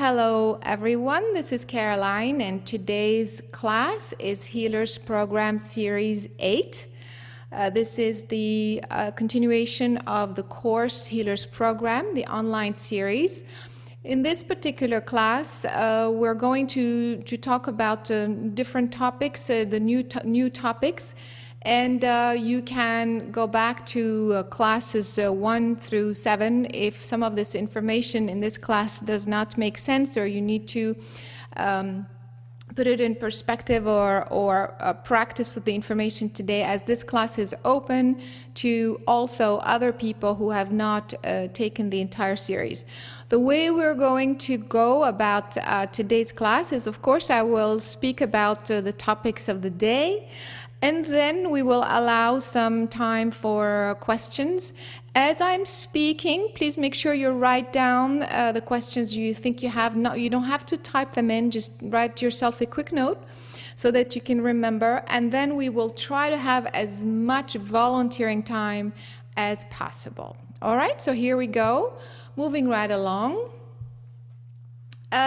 Hello everyone, this is Caroline and today's class is Healers Program Series 8. This is the continuation of the course Healers Program, the online series. In this particular class, we're going to talk about different topics, the new topics. And you can go back to classes 1 through 7 if some of this information in this class does not make sense, or you need to put it in perspective or practice with the information today, as this class is open to also other people who have not taken the entire series. The way we're going to go about today's class is, of course, I will speak about the topics of the day. And then we will allow some time for questions. As I'm speaking, please make sure you write down the questions you think you have. You don't have to type them in, just write yourself a quick note so that you can remember. And then we will try to have as much volunteering time as possible. All right, so here we go. Moving right along.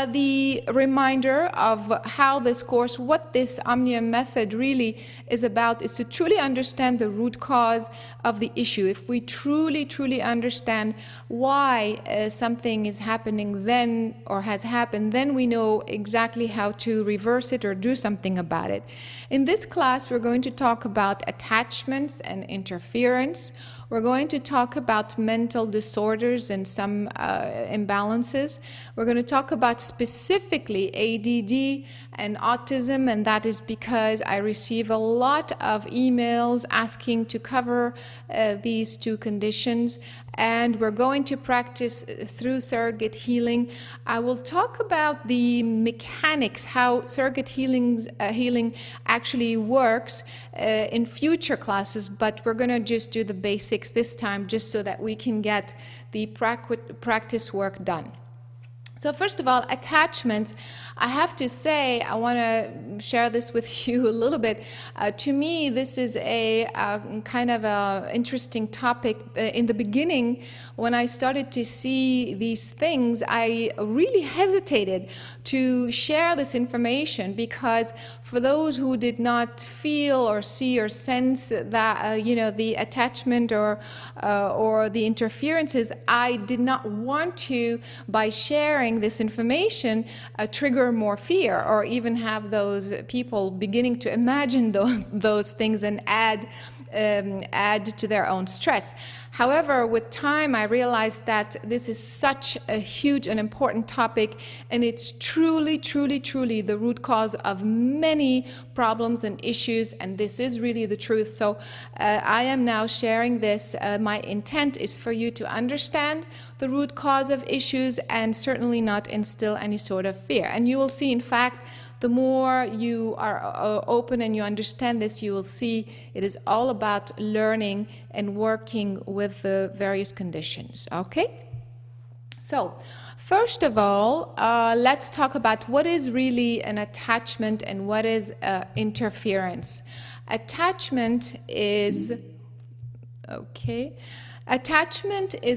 The reminder of how this course, what this Omnium method really is about, is to truly understand the root cause of the issue. If we truly understand why something is happening then or has happened, then we know exactly how to reverse it or do something about it. In this class, we're going to talk about attachments and interference. We're going to talk about mental disorders and some imbalances. We're going to talk about specifically ADD and autism, and that is because I receive a lot of emails asking to cover these two conditions, and we're going to practice through surrogate healing. I will talk about the mechanics, how surrogate healing actually works in future classes, but we're going to just do the basics this time just so that we can get the practice work done. So first of all, attachments. I have to say, I want to share this with you a little bit. To me, this is a kind of a interesting topic. In the beginning, when I started to see these things, I really hesitated to share this information, because for those who did not feel or see or sense that the attachment or the interferences, I did not want to, by sharing this information, trigger more fear, or even have those people beginning to imagine those things and add to their own stress. However, with time, I realized that this is such a huge and important topic, and it's truly the root cause of many problems and issues, and this is really the truth. So I am now sharing this. My intent is for you to understand the root cause of issues and certainly not instill any sort of fear. And you will see, in fact, the more you are open and you understand this, you will see it is all about learning and working with the various conditions. Okay? So, first of all, let's talk about what is really an attachment and what is interference. Attachment is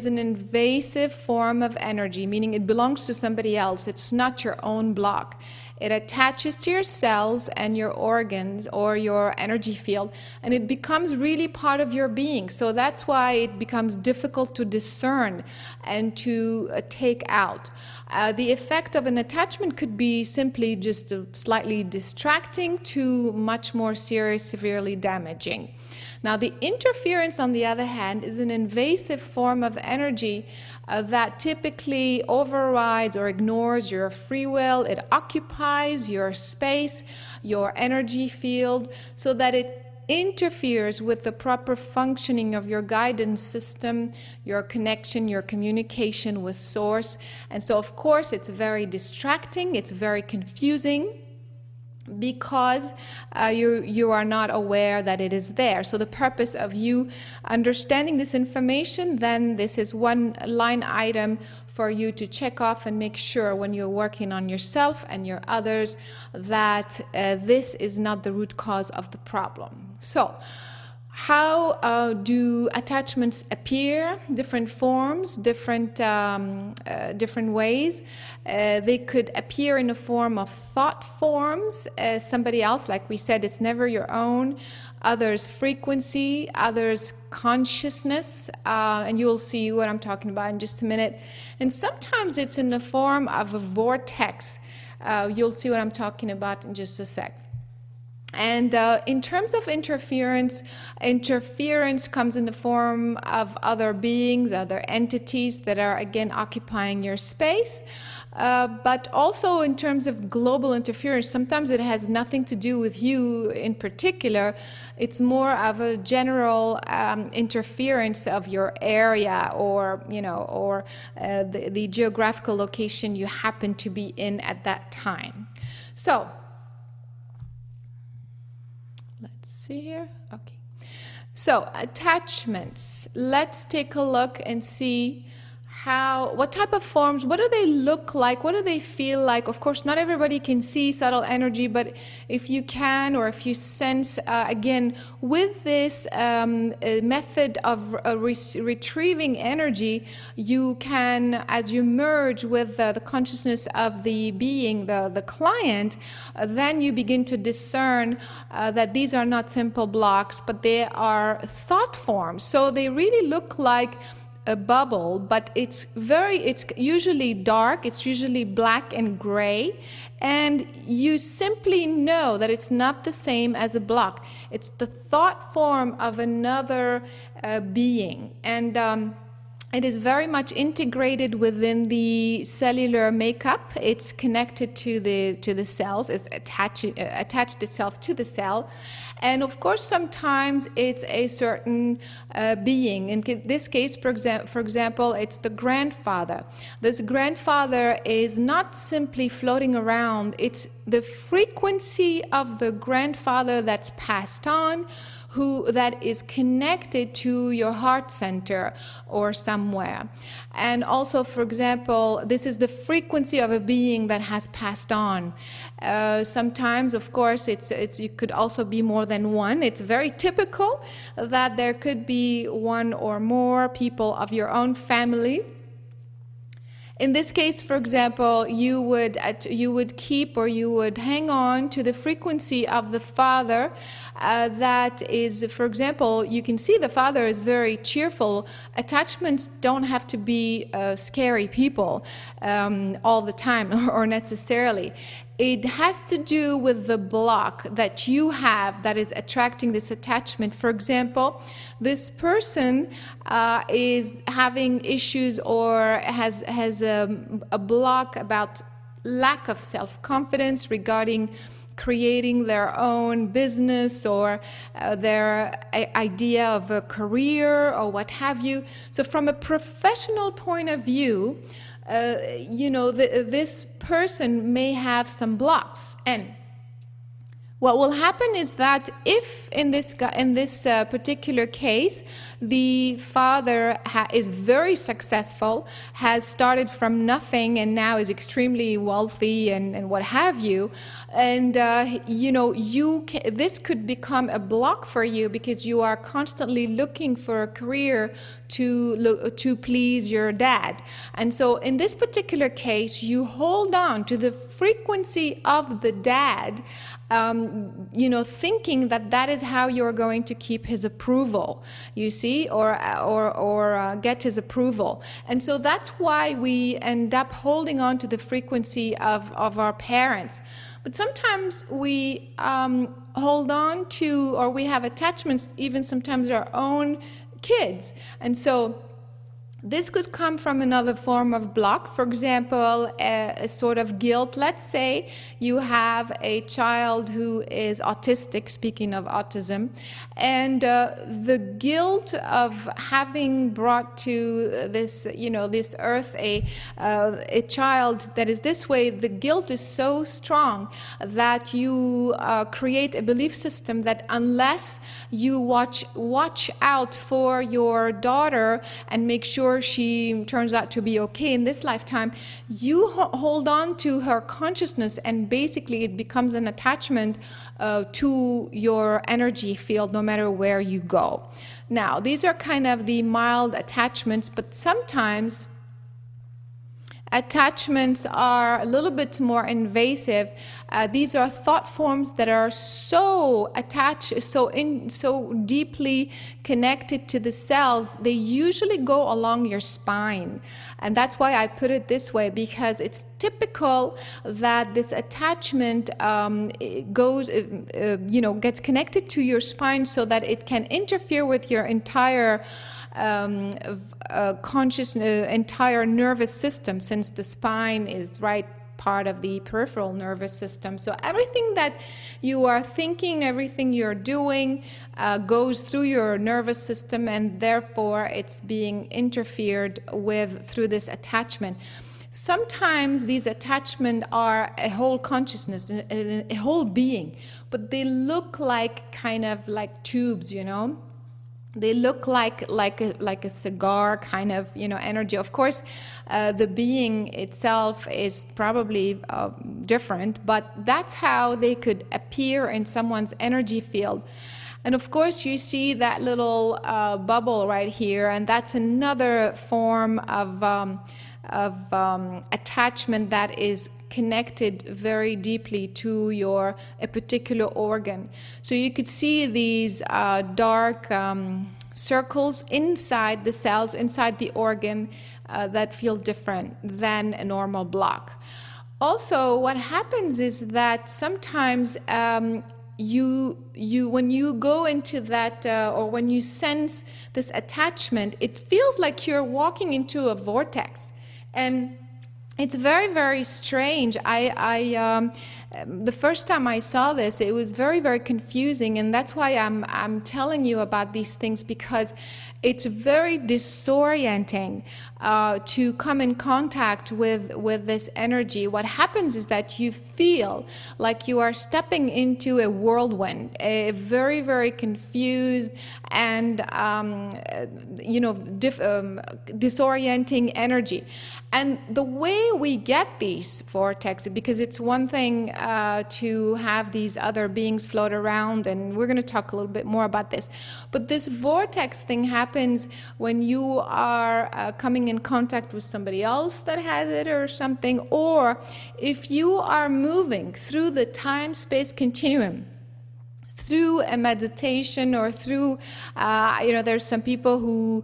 an invasive form of energy, meaning it belongs to somebody else. It's not your own block. It attaches to your cells and your organs or your energy field, and it becomes really part of your being. So that's why it becomes difficult to discern and to take out. The effect of an attachment could be simply just slightly distracting to much more serious, severely damaging. Now, the interference, on the other hand, is an invasive form of energy that typically overrides or ignores your free will. It occupies your space, your energy field, so that it interferes with the proper functioning of your guidance system, your connection, your communication with Source. And so, of course, it's very distracting, it's very confusing, because you are not aware that it is there. So the purpose of you understanding this information, then this is one line item for you to check off and make sure when you're working on yourself and your others that this is not the root cause of the problem. So How do attachments appear? Different forms, different ways. They could appear in the form of thought forms. Somebody else, like we said, it's never your own. Others frequency, others consciousness, and you'll see what I'm talking about in just a minute. And sometimes it's in the form of a vortex. You'll see what I'm talking about in just a sec. And in terms of interference, interference comes in the form of other beings, other entities that are again occupying your space. But also in terms of global interference, sometimes it has nothing to do with you in particular. It's more of a general interference of your area, or or the geographical location you happen to be in at that time. So let's see here. Okay. So attachments. Let's take a look and see what type of forms, what do they look like, what do they feel like? Of course, not everybody can see subtle energy, but if you can, or if you sense, again, with this method of retrieving energy, you can, as you merge with the consciousness of the being, the client, then you begin to discern that these are not simple blocks, but they are thought forms. So they really look like a bubble, but it's usually dark, it's usually black and gray, and you simply know that it's not the same as a block. It's the thought form of another being, and it is very much integrated within the cellular makeup. It's connected to the cells. It's attached itself to the cell, and of course, sometimes it's a certain being. In this case, for example, it's the grandfather. This grandfather is not simply floating around. It's the frequency of the grandfather that's passed on, that is connected to your heart center or somewhere. And also, for example, this is the frequency of a being that has passed on. Sometimes, of course, it could also be more than one. It's very typical that there could be one or more people of your own family. In this case, for example, you would keep, or you would hang on to the frequency of the father. That is, for example, you can see the father is very cheerful. Attachments don't have to be scary people all the time, or necessarily. It has to do with the block that you have that is attracting this attachment. For example, this person is having issues, or has a block about lack of self-confidence regarding creating their own business, or their idea of a career, or what have you. So from a professional point of view, this person may have some blocks, and what will happen is that if in this particular case, the father is very successful, has started from nothing, and now is extremely wealthy, and what have you, and this could become a block for you, because you are constantly looking for a career to please your dad. And so in this particular case, you hold on to the frequency of the dad, thinking that is how you're going to keep his approval, you see, or get his approval. And so that's why we end up holding on to the frequency of our parents. But sometimes we hold on to, or we have attachments, even sometimes our own kids. And so this could come from another form of block. For example, a sort of guilt. Let's say you have a child who is autistic, speaking of autism, and the guilt of having brought to this earth a child that is this way. The guilt is so strong that you create a belief system that unless you watch out for your daughter and make sure sure she turns out to be okay in this lifetime, you hold on to her consciousness, and basically it becomes an attachment to your energy field no matter where you go. Now, these are kind of the mild attachments, but sometimes attachments are a little bit more invasive. These are thought forms that are so attached, so deeply connected to the cells. They usually go along your spine, and that's why I put it this way, because it's typical that this attachment gets connected to your spine so that it can interfere with your entire entire nervous system, since the spine is right part of the peripheral nervous system. So everything that you are thinking, everything you're doing goes through your nervous system, and therefore it's being interfered with through this attachment. Sometimes these attachments are a whole consciousness, a whole being, but they look like kind of like tubes, you know. They look like a cigar kind of, you know, energy. Of course, the being itself is probably different, but that's how they could appear in someone's energy field. And of course, you see that little bubble right here, and that's another form of attachment that is connected very deeply to a particular organ. So you could see these dark circles inside the cells, inside the organ, that feel different than a normal block. Also, what happens is that sometimes when you go into that or when you sense this attachment, it feels like you're walking into a vortex. And it's very, very strange. The first time I saw this, it was very, very confusing, and that's why I'm telling you about these things, because it's very disorienting to come in contact with this energy. What happens is that you feel like you are stepping into a whirlwind, a very, very confused and disorienting energy. And the way we get these vortexes, because it's one thing to have these other beings float around, and we're going to talk a little bit more about this, but this vortex thing happens when you are coming in contact with somebody else that has it or something, or if you are moving through the time-space continuum through a meditation, or through, there's some people who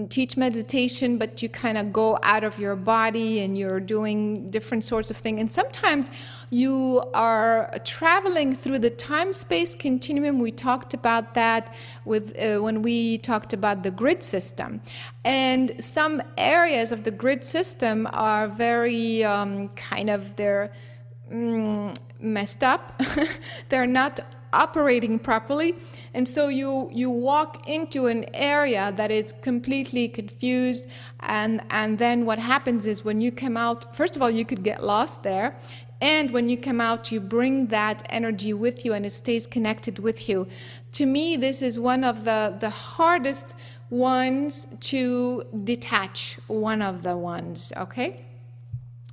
teach meditation, but you kind of go out of your body and you're doing different sorts of things. And sometimes you are traveling through the time-space continuum. We talked about that when we talked about the grid system. And some areas of the grid system are very they're messed up. They're not operating properly, and so you walk into an area that is completely confused, and then what happens is, when you come out, first of all, you could get lost there, and when you come out, you bring that energy with you and it stays connected with you. To me, this is one of the hardest ones to detach, one of the ones, okay?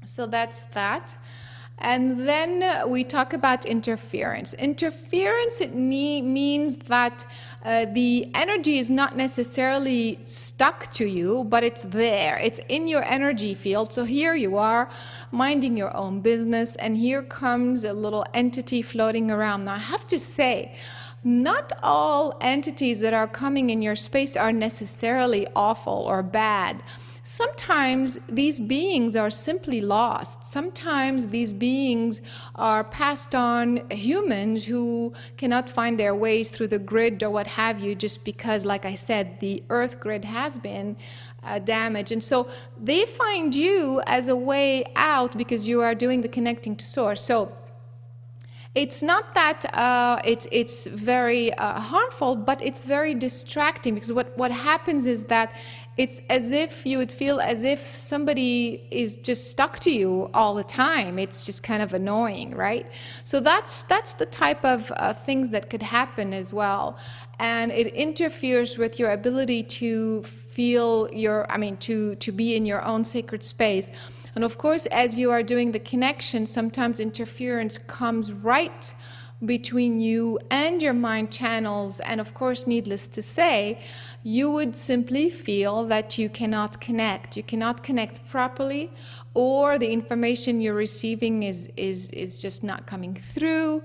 So that's that. And then we talk about interference. Interference, it means that the energy is not necessarily stuck to you, but it's there. It's in your energy field. So here you are minding your own business, and here comes a little entity floating around. Now, I have to say, not all entities that are coming in your space are necessarily awful or bad. Sometimes these beings are simply lost. Sometimes these beings are passed on humans who cannot find their ways through the grid or what have you, just because, like I said, the Earth grid has been damaged. And so they find you as a way out because you are doing the connecting to source. So It's not that it's very harmful, but it's very distracting, because what happens is that it's as if you would feel as if somebody is just stuck to you all the time. It's just kind of annoying, right? So that's the type of things that could happen as well, and it interferes with your ability to feel to be in your own sacred space. And of course, as you are doing the connection, sometimes interference comes right between you and your mind channels. And of course, needless to say, you would simply feel that you cannot connect. You cannot connect properly, or the information you're receiving is just not coming through,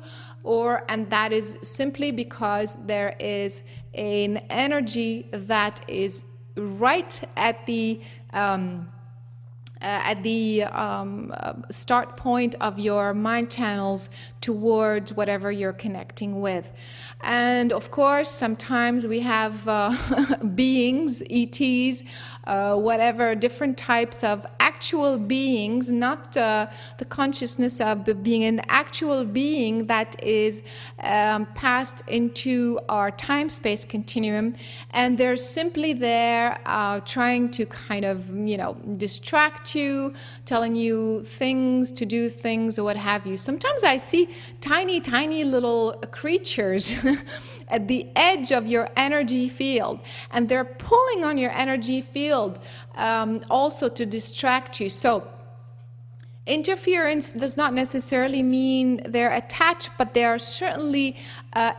and that is simply because there is an energy that is right at the start point of your mind channels towards whatever you're connecting with. And of course, sometimes we have beings, ETs, whatever, different types of actual beings, not the consciousness of being an actual being that is passed into our time-space continuum, and they're simply there trying to kind of, distract you, telling you things to do things or what have you. Sometimes I see tiny little creatures at the edge of your energy field, and they're pulling on your energy field also to distract you. So interference does not necessarily mean they're attached, but they are certainly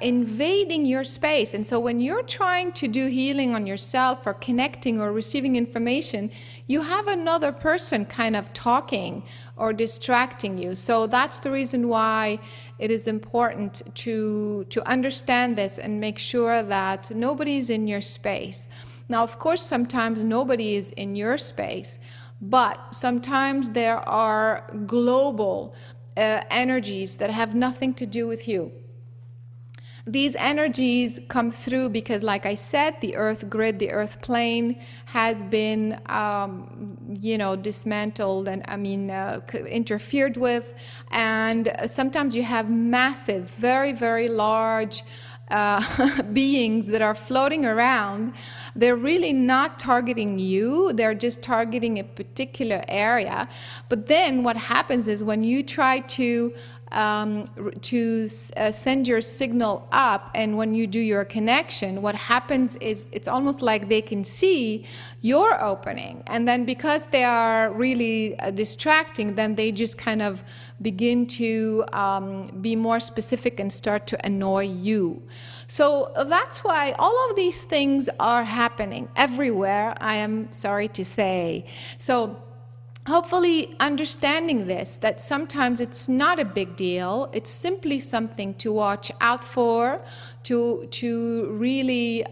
invading your space. And so when you're trying to do healing on yourself, or connecting or receiving information, you have another person kind of talking or distracting you. So that's the reason why it is important to understand this and make sure that nobody's in your space. Now, of course, sometimes nobody is in your space, but sometimes there are global energies that have nothing to do with you. These energies come through because, like I said, the earth grid, the earth plane has been, dismantled and, interfered with. And sometimes you have massive, very, very large beings that are floating around. They're really not targeting you, they're just targeting a particular area. But then what happens is, when you try to send your signal up, and when you do your connection, what happens is it's almost like they can see your opening, and then because they are really distracting, then they just kind of begin to be more specific and start to annoy you. So that's why all of these things are happening everywhere, I am sorry to say. So hopefully understanding this, that sometimes it's not a big deal, it's simply something to watch out for, to really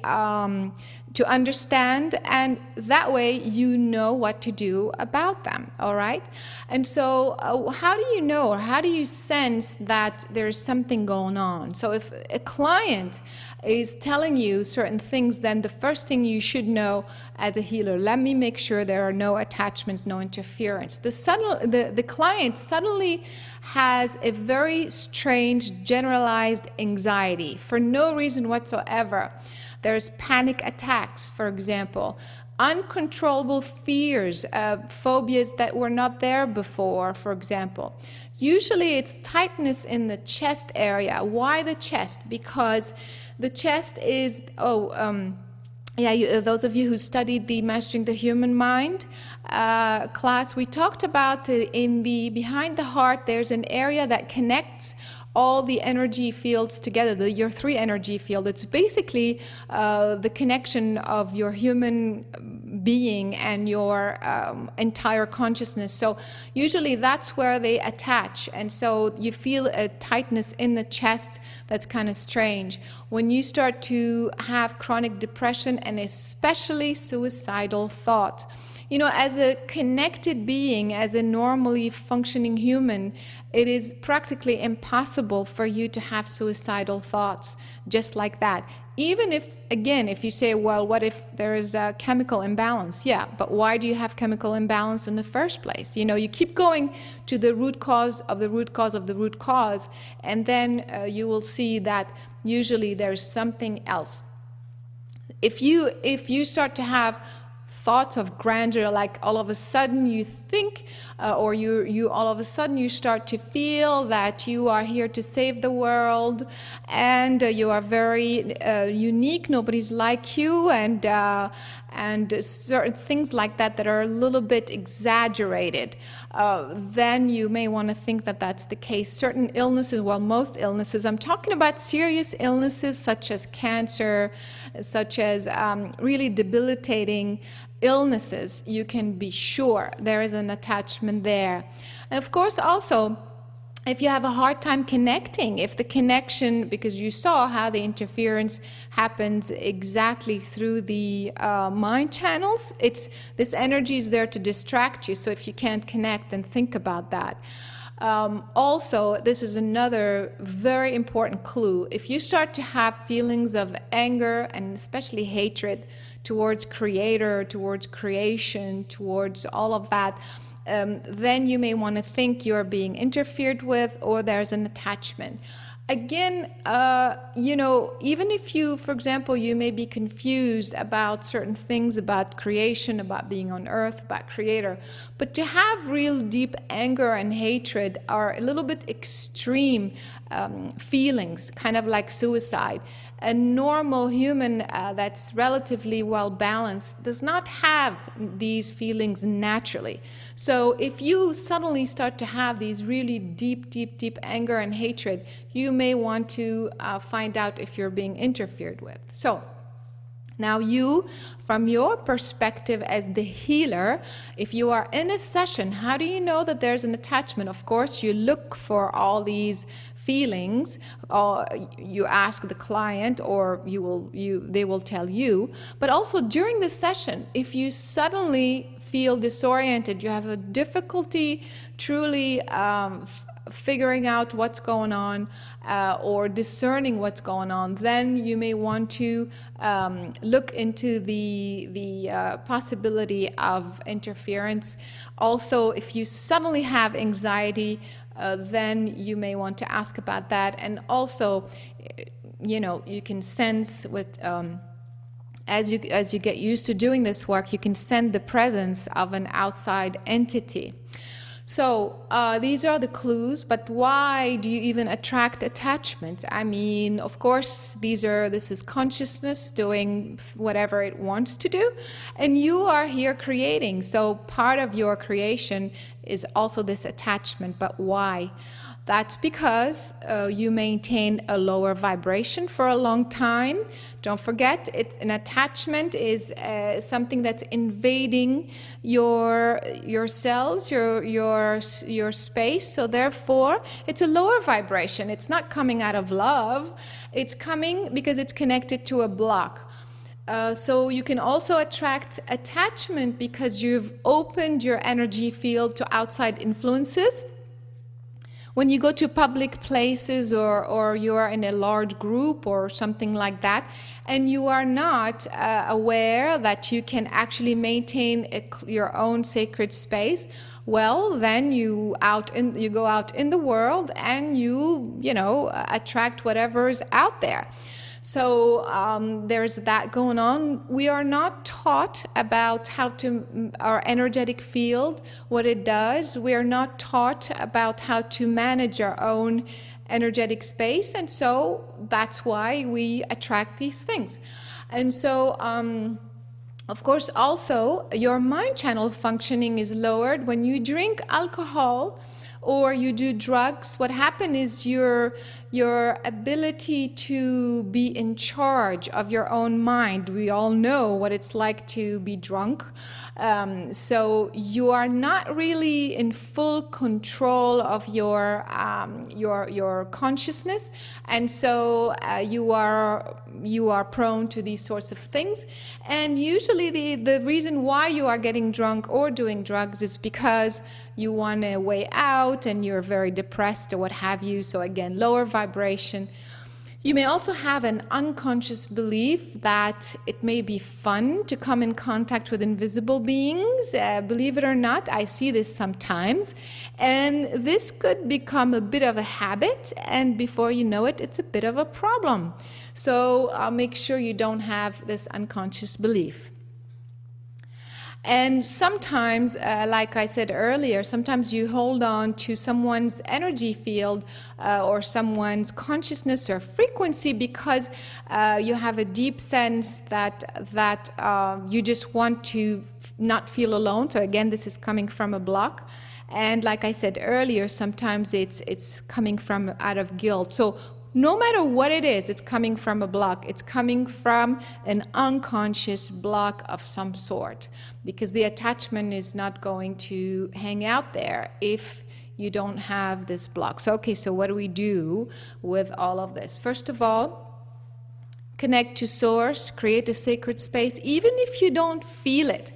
to understand, and that way you know what to do about them, all right? And so how do you know, or how do you sense that there's something going on? So if a client is telling you certain things, then the first thing you should know as a healer, let me make sure there are no attachments, no interference. The client suddenly has a very strange generalized anxiety for no reason whatsoever. There's panic attacks, for example, uncontrollable fears, phobias that were not there before, for example. Usually it's tightness in the chest area. Why the chest? Because the chest is, those of you who studied the Mastering the Human Mind class, we talked about in the behind the heart, there's an area that connects all the energy fields together, your three energy field. It's basically the connection of your human being and your entire consciousness. So usually that's where they attach, and so you feel a tightness in the chest that's kind of strange. When you start to have chronic depression, and especially suicidal thought, as a connected being, as a normally functioning human, it is practically impossible for you to have suicidal thoughts just like that. even if, again, if you say, well, what if there is a chemical imbalance? Yeah, but why do you have chemical imbalance in the first place? You know, you keep going to the root cause of the root cause of the root cause, and then you will see that usually there's something else. If you start to have thoughts of grandeur, like all of a sudden you think, or you all of a sudden you start to feel that you are here to save the world, and you are very unique, nobody's like you, and certain things like that that are a little bit exaggerated, then you may want to think that that's the case. Certain illnesses, well, most illnesses, I'm talking about serious illnesses such as cancer, such as really debilitating illnesses, you can be sure there is an attachment there. And of course, also, if you have a hard time connecting, if the connection, because you saw how the interference happens exactly through the mind channels, this energy is there to distract you. So if you can't connect, then think about that. Also, this is another very important clue. If you start to have feelings of anger and especially hatred towards Creator, towards creation, towards all of that, then you may want to think you're being interfered with, or there's an attachment. Again, you know, even if you, for example, you may be confused about certain things about creation, about being on earth, about Creator, but to have real deep anger and hatred are a little bit extreme feelings, kind of like suicide. A normal human that's relatively well balanced does not have these feelings naturally. So if you suddenly start to have these really deep anger and hatred, you may want to find out if you're being interfered with. So now you, from your perspective as the healer, if you are in a session, how do you know that there's an attachment? Of course, you look for all these feelings, or you ask the client, or they will tell you. But also during the session, if you suddenly feel disoriented, you have a difficulty truly figuring out what's going on, or discerning what's going on, then you may want to look into the possibility of interference. Also, if you suddenly have anxiety, then you may want to ask about that. And also, you know, you can sense with as you get used to doing this work, you can sense the presence of an outside entity. So these are the clues, but why do you even attract attachment? I mean, of course, this is consciousness doing whatever it wants to do, and you are here creating. So part of your creation is also this attachment, but why? That's because you maintain a lower vibration for a long time. Don't forget, an attachment is something that's invading your cells, your space. So therefore, it's a lower vibration. It's not coming out of love. It's coming because it's connected to a block. So you can also attract attachment because you've opened your energy field to outside influences. When you go to public places, or you are in a large group or something like that, and you are not aware that you can actually maintain your own sacred space, well, then you go out in the world and you attract whatever's out there. So there's that going on. We are not taught about our energetic field, what it does. We are not taught about how to manage our own energetic space. And so that's why we attract these things. And so, of course, also your mind channel functioning is lowered when you drink alcohol or you do drugs. What happens is your ability to be in charge of your own mind. We all know what it's like to be drunk. So you are not really in full control of your consciousness, and so you are prone to these sorts of things. And usually the reason why you are getting drunk or doing drugs is because you want a way out and you're very depressed or what have you. So again, lower vibration. You may also have an unconscious belief that it may be fun to come in contact with invisible beings. Believe it or not, I see this sometimes. And this could become a bit of a habit, and before you know it, it's a bit of a problem. So make sure you don't have this unconscious belief. And sometimes, like I said earlier, sometimes you hold on to someone's energy field or someone's consciousness or frequency because you have a deep sense that you just want to not feel alone. So again, this is coming from a block. And like I said earlier, sometimes it's coming from out of guilt. So no matter what it is, it's coming from a block. It's coming from an unconscious block of some sort, because the attachment is not going to hang out there if you don't have this block. So, okay, so what do we do with all of this? First of all, connect to source, create a sacred space, even if you don't feel it.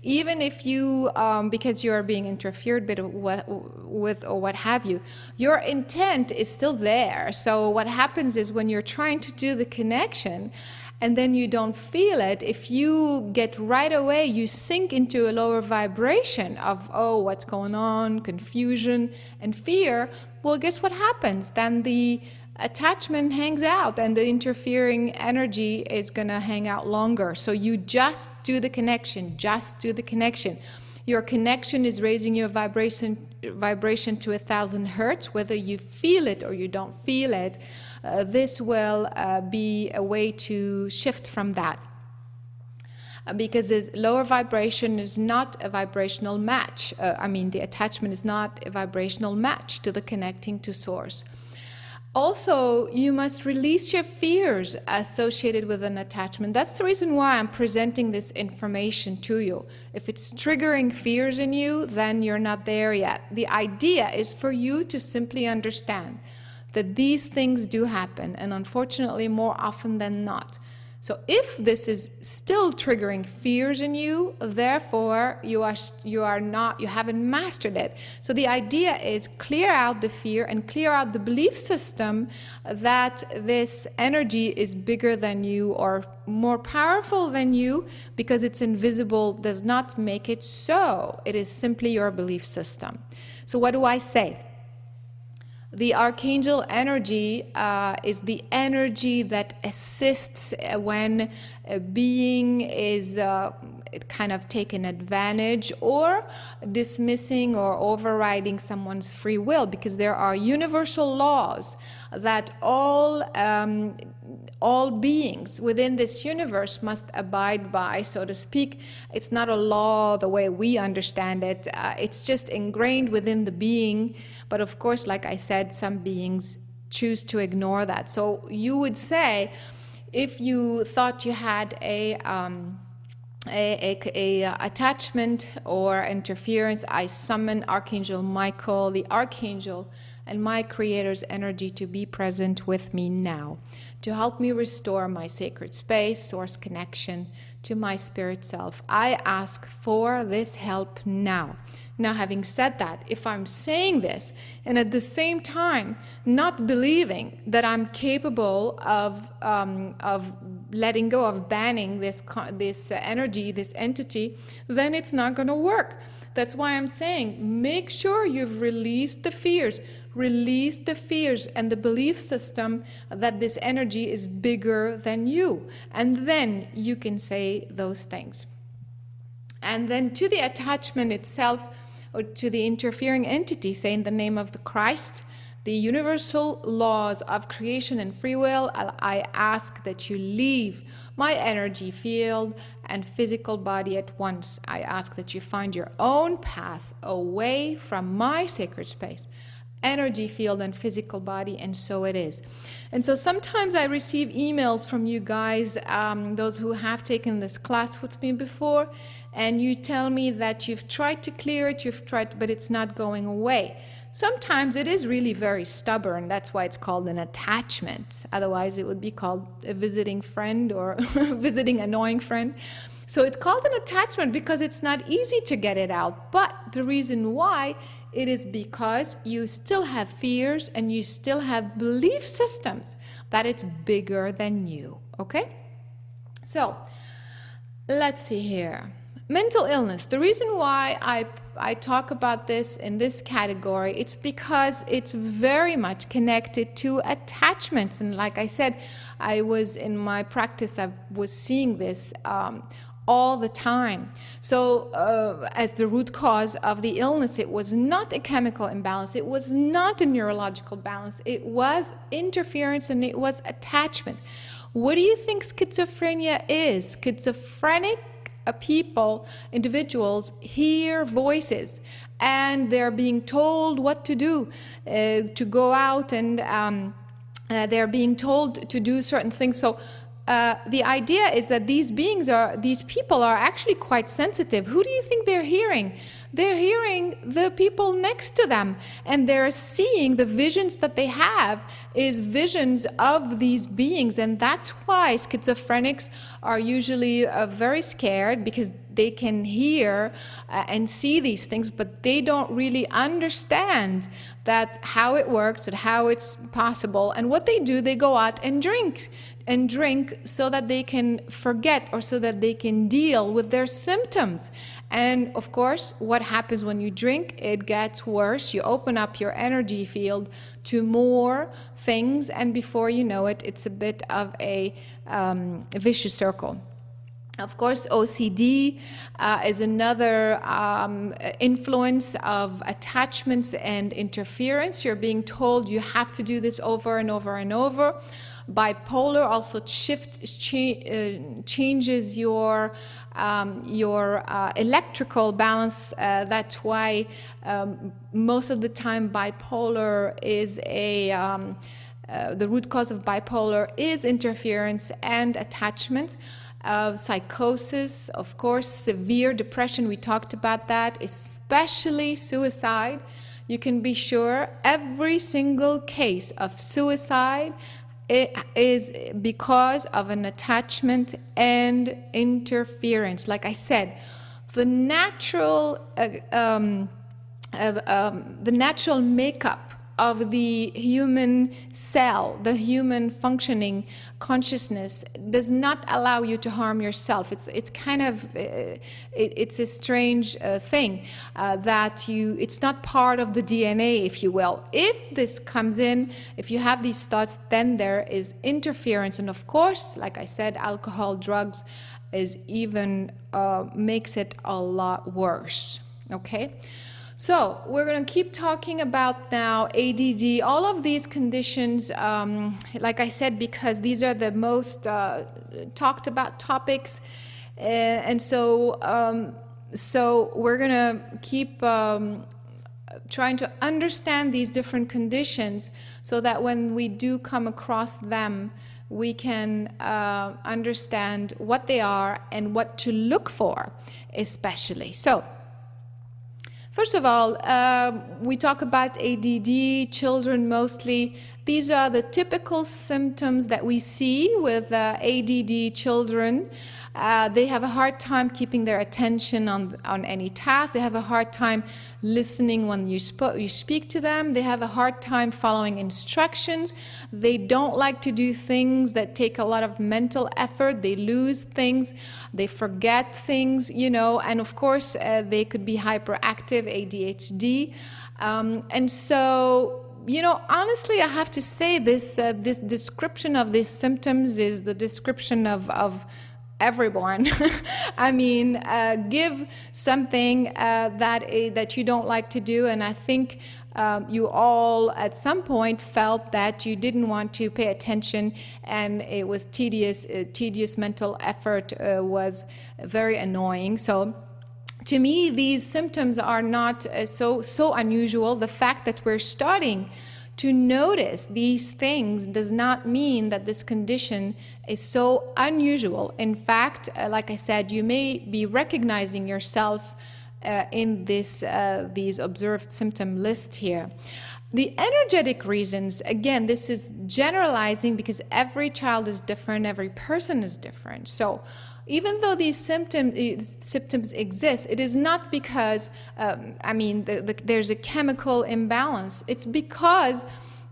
Even if you, because you're being interfered with or what have you, your intent is still there. So what happens is when you're trying to do the connection and then you don't feel it, if you get right away, you sink into a lower vibration of, oh, what's going on, confusion and fear, well, guess what happens? Then the attachment hangs out and the interfering energy is going to hang out longer. So you just do the connection, just do the connection. Your connection is raising your vibration to 1,000 hertz, whether you feel it or you don't feel it. This will be a way to shift from that. Because this lower vibration is not a vibrational match. The attachment is not a vibrational match to the connecting to source. Also, you must release your fears associated with an attachment. That's the reason why I'm presenting this information to you. If it's triggering fears in you, then you're not there yet. The idea is for you to simply understand that these things do happen, and unfortunately more often than not. So if this is still triggering fears in you, therefore you haven't mastered it. So the idea is clear out the fear and clear out the belief system that this energy is bigger than you or more powerful than you, because it's invisible does not make it so. It is simply your belief system. So what do I say? The archangel energy is the energy that assists when a being is kind of taken advantage or dismissing or overriding someone's free will, because there are universal laws that all beings within this universe must abide by, so to speak. It's not a law the way we understand it. It's just ingrained within the being. But of course, like I said, some beings choose to ignore that. So you would say, if you thought you had a attachment or interference, I summon Archangel Michael, the Archangel, and my Creator's energy to be present with me now, to help me restore my sacred space, source connection to my spirit self. I ask for this help now. Now, having said that, if I'm saying this and at the same time not believing that I'm capable of letting go, of banning this energy, this entity, then it's not going to work. That's why I'm saying, make sure you've released the fears. Release the fears and the belief system that this energy is bigger than you. And then you can say those things. And then to the attachment itself, or to the interfering entity, say in the name of the Christ, the universal laws of creation and free will, I ask that you leave my energy field and physical body at once. I ask that you find your own path away from my sacred space, energy field and physical body, and so it is. And so sometimes I receive emails from you guys, those who have taken this class with me before, and you tell me that you've tried to clear it, but it's not going away. Sometimes it is really very stubborn. That's why it's called an attachment. Otherwise, it would be called a visiting friend or visiting annoying friend. So it's called an attachment because it's not easy to get it out. But the reason why, it is because you still have fears and you still have belief systems that it's bigger than you. Okay? So let's see here. Mental illness. The reason why I talk about this in this category, it's because it's very much connected to attachments. And like I said, I was in my practice, I was seeing this all the time. So as the root cause of the illness, it was not a chemical imbalance, it was not a neurological balance, it was interference and it was attachment. What do you think schizophrenia is? Schizophrenic people, individuals hear voices and they're being told what to do, to go out, and they're being told to do certain things. So the idea is that these people are actually quite sensitive. Who do you think they're hearing? They're hearing the people next to them, and they're seeing the visions that they have is visions of these beings. And that's why schizophrenics are usually very scared, because they can hear and see these things, but they don't really understand that how it works and how it's possible. And what they do, they go out and drink so that they can forget, or so that they can deal with their symptoms. And of course, what happens when you drink? It gets worse. You open up your energy field to more things, and before you know it, it's a bit of a vicious circle. Of course, OCD is another influence of attachments and interference. You're being told you have to do this over and over and over. Bipolar also changes your electrical balance. That's why most of the time bipolar is the root cause of bipolar is interference and attachment. Psychosis, of course, severe depression, we talked about that, especially suicide. You can be sure every single case of suicide, it is because of an attachment and interference. Like I said, the natural makeup of the human cell, the human functioning consciousness, does not allow you to harm yourself. It's kind of it's a strange thing that it's not part of the DNA, if you will. If this comes in, if you have these thoughts, then there is interference. And of course, like I said, alcohol, drugs is even makes it a lot worse. Okay. So we're going to keep talking about now ADD, all of these conditions, like I said, because these are the most talked about topics. And so we're going to keep trying to understand these different conditions so that when we do come across them, we can understand what they are and what to look for, especially. So, first of all, we talk about ADD, children mostly. These are the typical symptoms that we see with ADD children. They have a hard time keeping their attention on any task. They have a hard time listening when you speak to them. They have a hard time following instructions. They don't like to do things that take a lot of mental effort. They lose things. They forget things, and of course, they could be hyperactive, ADHD. And so, honestly, I have to say this description of these symptoms is the description of everyone. I mean, give something that you don't like to do, and I think you all at some point felt that you didn't want to pay attention, and it was tedious mental effort was very annoying. So to me, these symptoms are not so unusual. The fact that we're starting to notice these things does not mean that this condition is so unusual. In fact, like I said, you may be recognizing yourself in these observed symptom list here. The energetic reasons, again, this is generalizing because every child is different, every person is different. So Even though these symptoms exist, it is not because, there's a chemical imbalance. It's because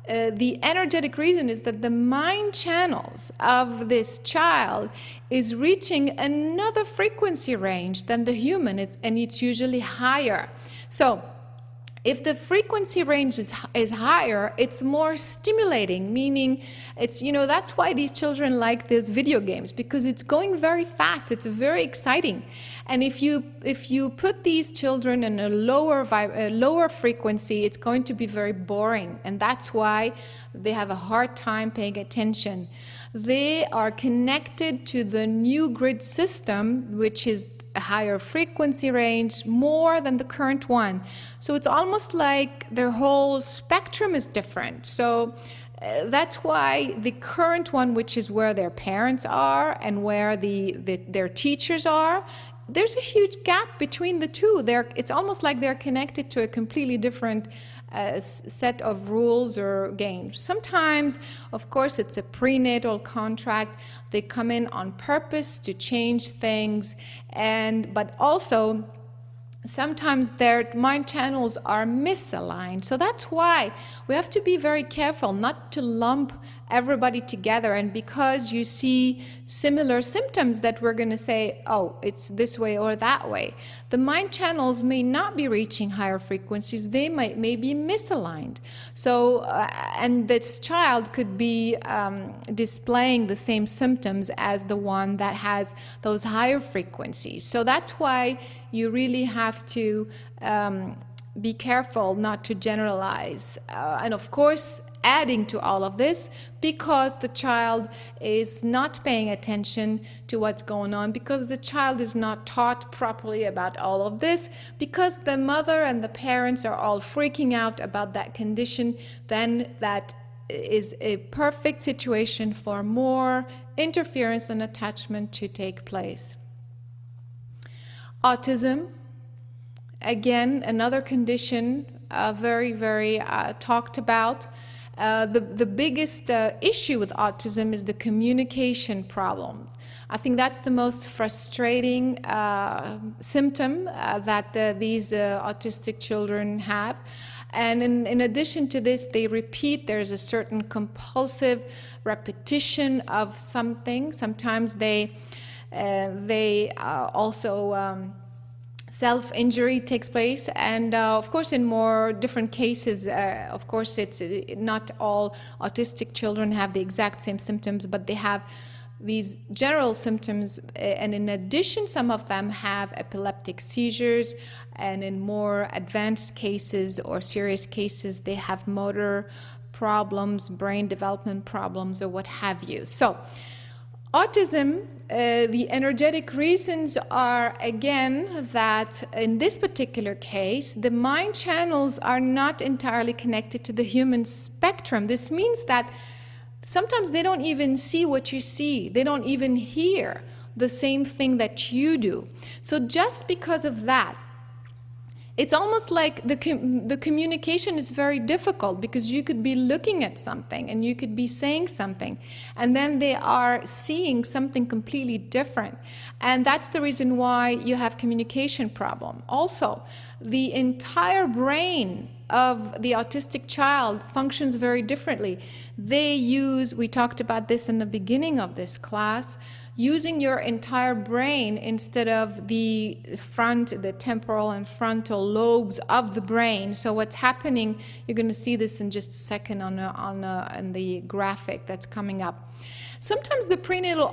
the energetic reason is that the mind channels of this child is reaching another frequency range than the human, and it's usually higher. So if the frequency range is higher, it's more stimulating, meaning that's why these children like these video games, because it's going very fast, it's very exciting. And if you put these children in a lower frequency, it's going to be very boring, and that's why they have a hard time paying attention. They are connected to the new grid system, which is a higher frequency range, more than the current one. So it's almost like their whole spectrum is different. So that's why the current one, which is where their parents are and where their teachers are, there's a huge gap between the two. It's almost like they're connected to a completely different set of rules or games. Sometimes, of course, it's a prenatal contract. They come in on purpose to change things, but also sometimes their mind channels are misaligned. So that's why we have to be very careful not to lump everybody together, and because you see similar symptoms that we're going to say, oh, it's this way or that way. The mind channels may not be reaching higher frequencies. They may be misaligned. So and this child could be displaying the same symptoms as the one that has those higher frequencies. So that's why you really have to be careful not to generalize. And of course, adding to all of this, because the child is not paying attention to what's going on, because the child is not taught properly about all of this, because the mother and the parents are all freaking out about that condition, then that is a perfect situation for more interference and attachment to take place. Autism, again, another condition, very, very talked about. The biggest issue with autism is the communication problem. I think that's the most frustrating symptom that these autistic children have. And in addition to this, they repeat. There's a certain compulsive repetition of something. Sometimes they also self-injury takes place, and of course in more different cases, of course it's not all autistic children have the exact same symptoms, but they have these general symptoms, and in addition some of them have epileptic seizures, and in more advanced cases or serious cases they have motor problems, brain development problems, or what have you. So autism, the energetic reasons are, again, that in this particular case, the mind channels are not entirely connected to the human spectrum. This means that sometimes they don't even see what you see. They don't even hear the same thing that you do. So just because of that, it's almost like the communication is very difficult, because you could be looking at something and you could be saying something, and then they are seeing something completely different. And that's the reason why you have communication problem. Also, the entire brain of the autistic child functions very differently. We talked about this in the beginning of this class, using your entire brain instead of the temporal and frontal lobes of the brain. So what's happening, you're going to see this in just a second on the graphic that's coming up. Sometimes the prenatal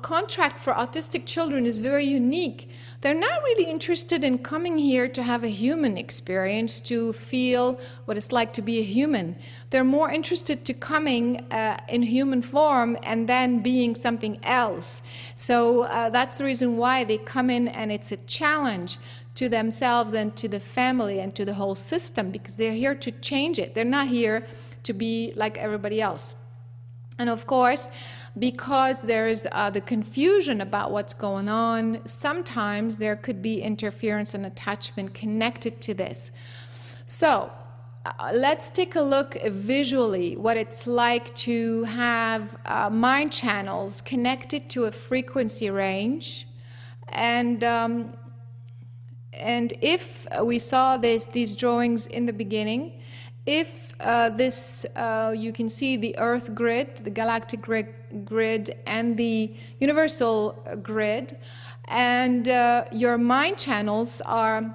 contract for autistic children is very unique. They're not really interested in coming here to have a human experience, to feel what it's like to be a human. They're more interested to coming in human form and then being something else. So that's the reason why they come in, and it's a challenge to themselves and to the family and to the whole system, because they're here to change it. They're not here to be like everybody else. And of course, because there is the confusion about what's going on, sometimes there could be interference and attachment connected to this. So let's take a look visually what it's like to have mind channels connected to a frequency range. And if we saw these drawings in the beginning, if you can see the Earth grid, the galactic grid, and the universal grid, and your mind channels are,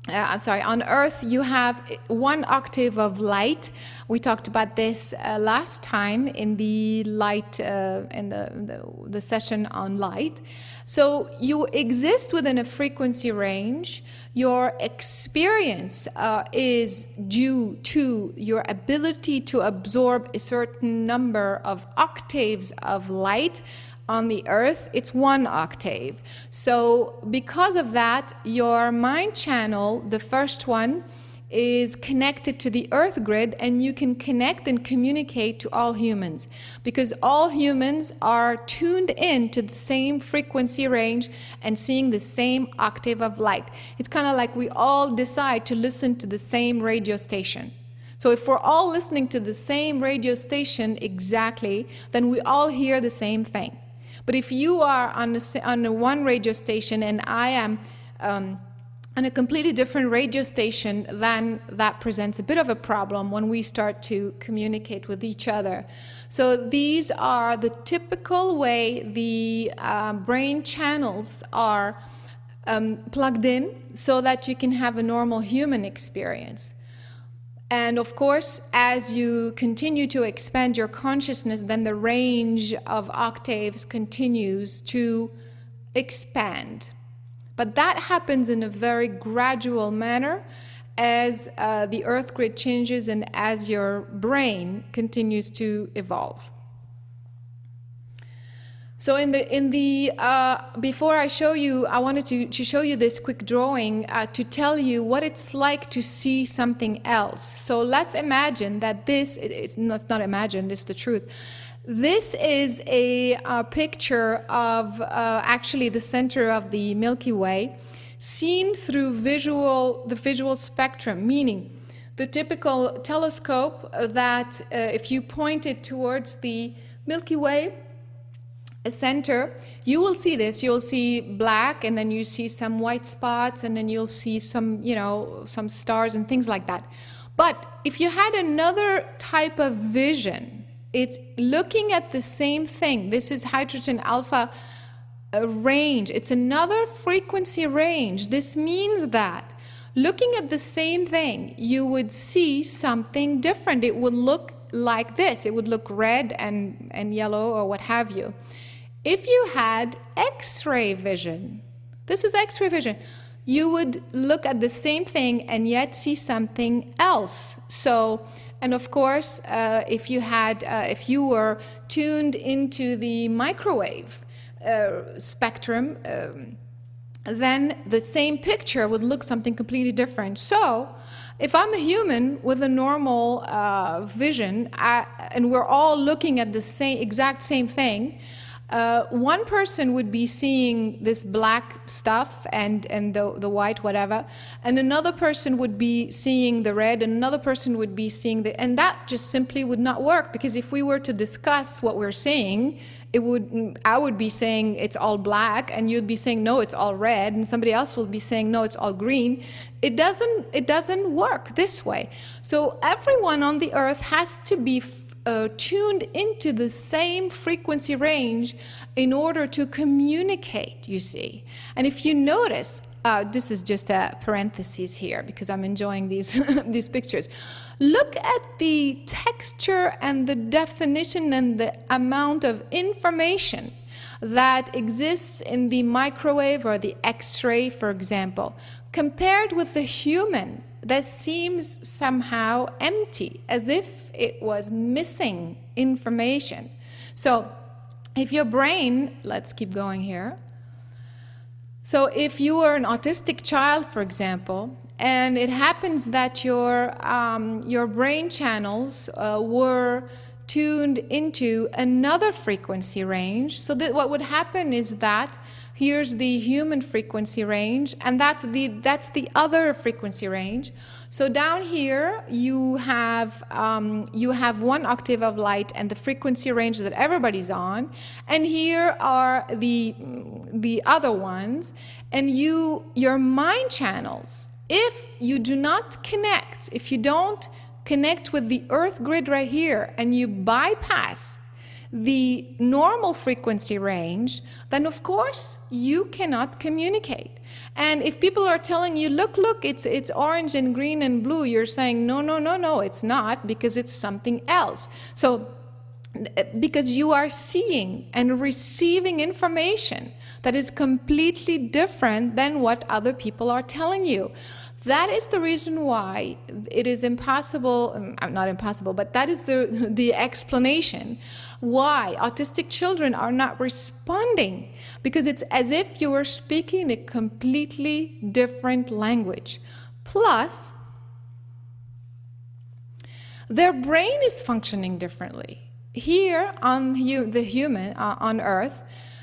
on Earth you have 1 octave of light. We talked about this last time in the light, in the session on light. So you exist within a frequency range. Your experience is due to your ability to absorb a certain number of octaves of light. On the Earth, it's 1 octave. So because of that, your mind channel, the first one, is connected to the Earth grid, and you can connect and communicate to all humans, because all humans are tuned in to the same frequency range and seeing the same octave of light. It's kind of like we all decide to listen to the same radio station. So if we're all listening to the same radio station exactly, then we all hear the same thing. But if you are on one radio station and I am on a completely different radio station, then that presents a bit of a problem when we start to communicate with each other. So these are the typical way the brain channels are plugged in so that you can have a normal human experience. And of course, as you continue to expand your consciousness, then the range of octaves continues to expand. But that happens in a very gradual manner as the Earth grid changes and as your brain continues to evolve. So before I show you, I wanted to show you this quick drawing to tell you what it's like to see something else. So let's imagine that let's not imagine, this is the truth. This is a picture of actually the center of the Milky Way seen through the visual spectrum, meaning the typical telescope that if you point it towards the Milky Way center, you will see this. You'll see black, and then you see some white spots, and then you'll see some, some stars and things like that. But if you had another type of vision, it's looking at the same thing. This is hydrogen alpha range. It's another frequency range. This means that looking at the same thing, you would see something different. It would look like this. It would look red and yellow or what have you. If you had X-ray vision, this is X-ray vision, you would look at the same thing and yet see something else. So, and of course, if you were tuned into the microwave spectrum, then the same picture would look something completely different. So, if I'm a human with a normal vision, and we're all looking at the exact same thing, one person would be seeing this black stuff and the white whatever, and another person would be seeing the red, and another person would be seeing and that just simply would not work, because if we were to discuss what we're seeing, I would be saying it's all black, and you'd be saying no, it's all red, and somebody else will be saying no, it's all green. It doesn't work this way. So everyone on the earth has to be tuned into the same frequency range in order to communicate, you see. And if you notice, this is just a parenthesis here because I'm enjoying these these pictures. Look at the texture and the definition and the amount of information that exists in the microwave or the X-ray, for example, compared with the human. That seems somehow empty, as if it was missing information. So if your brain, let's keep going here. So if you were an autistic child, for example, and it happens that your brain channels were tuned into another frequency range, so that what would happen is that Here's the human frequency range, and that's the other frequency range. So down here you have 1 octave of light and the frequency range that everybody's on, and here are the other ones, and your mind channels. If you do not connect, if you don't connect with the earth grid right here, and you bypass the normal frequency range, then of course you cannot communicate. And if people are telling you, look, it's orange and green and blue, you're saying, no, it's not, because it's something else. So because you are seeing and receiving information that is completely different than what other people are telling you. That is the reason why it is impossible, not impossible, but that is the explanation why autistic children are not responding, because it's as if you were speaking a completely different language. Plus, their brain is functioning differently. Here on the human, on Earth,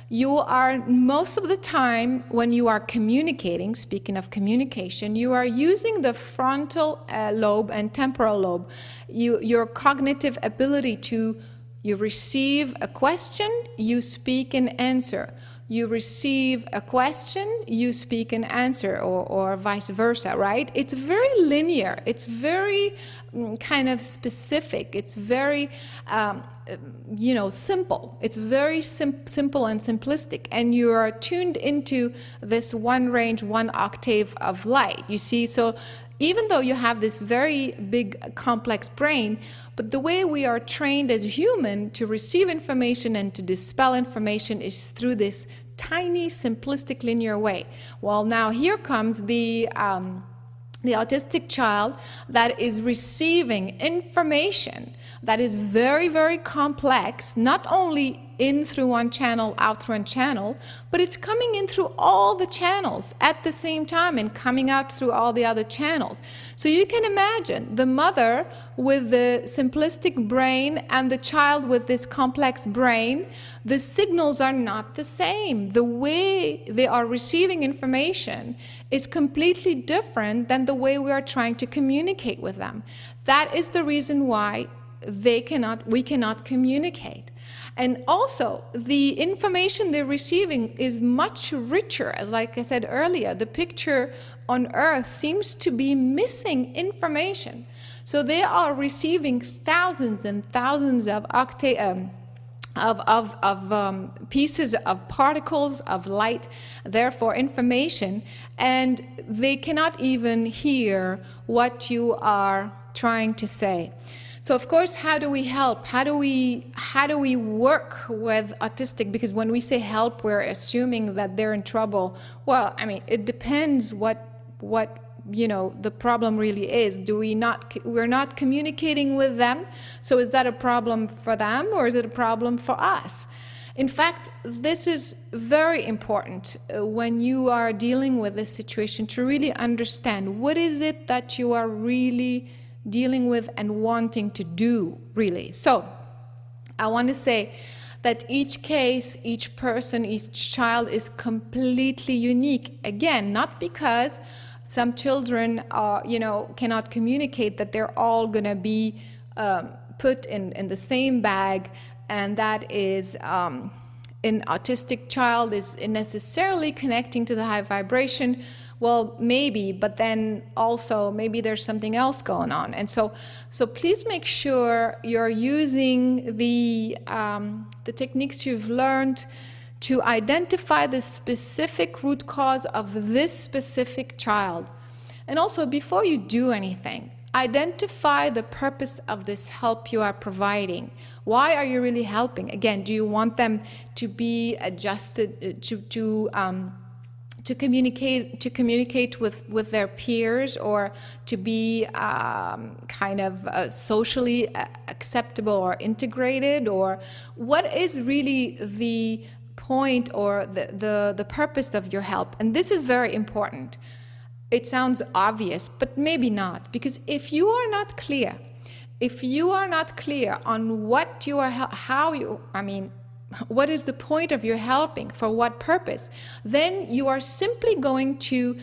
you are, most of the time when you are communicating, speaking of communication, you are using the frontal lobe and temporal lobe. Your cognitive ability you receive a question, you speak and answer. You receive a question, you speak and answer, or vice versa, right? It's very linear. It's very kind of specific. It's very, simple. It's very simple and simplistic. And you are tuned into this one range, 1 octave of light. You see, so even though you have this very big, complex brain, but the way we are trained as human to receive information and to dispel information is through this tiny, simplistic, linear way. Well, now here comes the autistic child that is receiving information that is very, very complex, not only in through one channel, out through one channel, but it's coming in through all the channels at the same time and coming out through all the other channels. So you can imagine the mother with the simplistic brain and the child with this complex brain, the signals are not the same. The way they are receiving information is completely different than the way we are trying to communicate with them. That is the reason why we cannot communicate. And also, the information they're receiving is much richer. As like I said earlier, the picture on Earth seems to be missing information. So they are receiving thousands and thousands of pieces of particles of light, therefore information, and they cannot even hear what you are trying to say. So of course, how do we help? How do we work with autistic? Because when we say help, we're assuming that they're in trouble. Well, I mean, it depends what the problem really is. We're not communicating with them. So is that a problem for them, or is it a problem for us? In fact, this is very important when you are dealing with this situation, to really understand what is it that you are really dealing with and wanting to do, really. So I want to say that each case, each person, each child is completely unique. Again, not because some children cannot communicate, that they're all going to be put in the same bag, and that is an autistic child is necessarily connecting to the high vibration. Well, maybe, but then also maybe there's something else going on. And so please make sure you're using the techniques you've learned to identify the specific root cause of this specific child. And also, before you do anything, identify the purpose of this help you are providing. Why are you really helping? Again, do you want them to be adjusted to communicate with their peers, or to be socially acceptable or integrated? Or what is really the point or the purpose of your help? And this is very important. It sounds obvious, but maybe not, because if you are not clear on what you are, what is the point of your helping? For what purpose? Then you are simply going to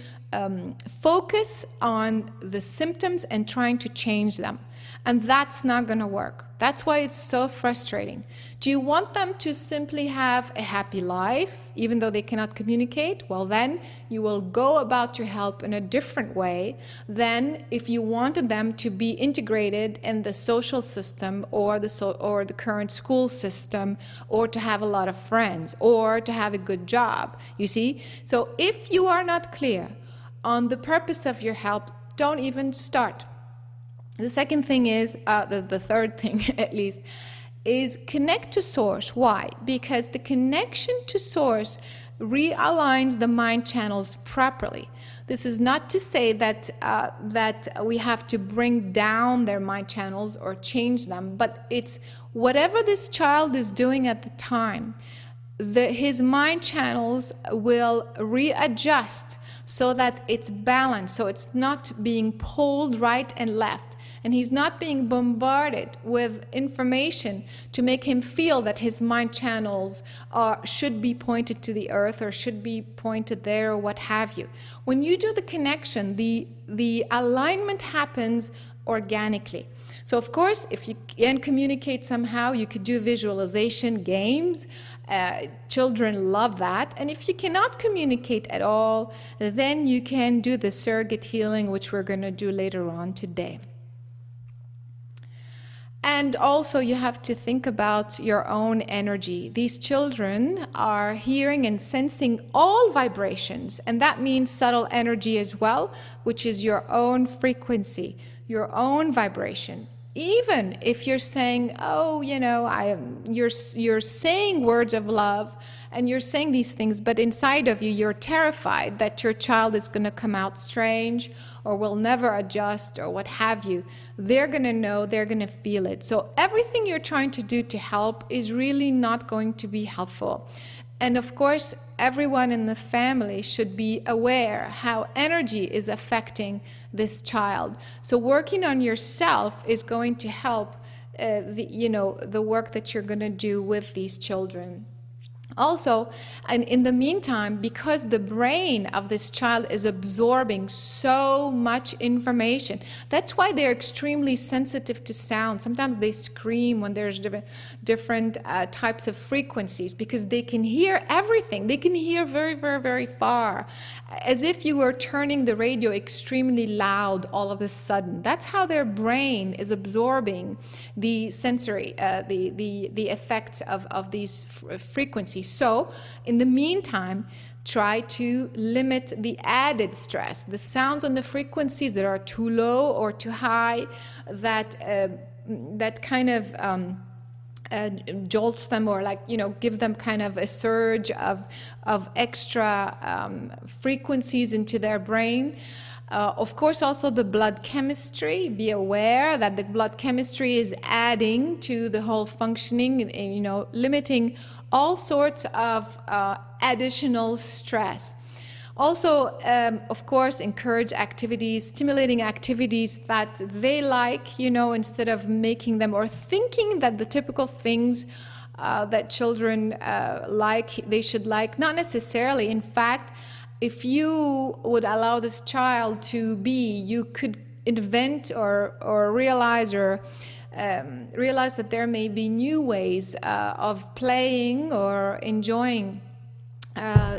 focus on the symptoms and trying to change them. And that's not going to work. That's why it's so frustrating. Do you want them to simply have a happy life, even though they cannot communicate? Well, then you will go about your help in a different way than if you wanted them to be integrated in the social system or the current school system, or to have a lot of friends, or to have a good job. You see? So if you are not clear on the purpose of your help, don't even start. The second thing is, the third thing at least, is connect to source. Why? Because the connection to source realigns the mind channels properly. This is not to say that we have to bring down their mind channels or change them, but it's whatever this child is doing at the time, his mind channels will readjust so that it's balanced, so it's not being pulled right and left. And he's not being bombarded with information to make him feel that his mind channels should be pointed to the earth or should be pointed there or what have you. When you do the connection, the alignment happens organically. So of course, if you can communicate somehow, you could do visualization games. Children love that. And if you cannot communicate at all, then you can do the surrogate healing, which we're going to do later on today. And also you have to think about your own energy. These children are hearing and sensing all vibrations, and that means subtle energy as well, which is your own frequency, your own vibration. Even if you're saying, oh, you know, you're saying words of love and you're saying these things, but inside of you, you're terrified that your child is going to come out strange or will never adjust or what have you. They're going to know, they're going to feel it. So everything you're trying to do to help is really not going to be helpful. And of course, everyone in the family should be aware how energy is affecting this child. So working on yourself is going to help the work that you're going to do with these children. Also, and in the meantime, because the brain of this child is absorbing so much information, that's why they're extremely sensitive to sound. Sometimes they scream when there's different types of frequencies, because they can hear everything. They can hear very, very, very far, as if you were turning the radio extremely loud all of a sudden. That's how their brain is absorbing the sensory, the effects of these frequencies. So, in the meantime, try to limit the added stress, the sounds and the frequencies that are too low or too high, that kind of jolts them, or give them kind of a surge of extra frequencies into their brain. Of course, also the blood chemistry. Be aware that the blood chemistry is adding to the whole functioning, limiting all sorts of additional stress. Also, of course, encourage activities, stimulating activities that they like, instead of making them or thinking that the typical things that children they should like. Not necessarily. In fact, if you would allow this child to be, you could invent or realize that there may be new ways of playing or enjoying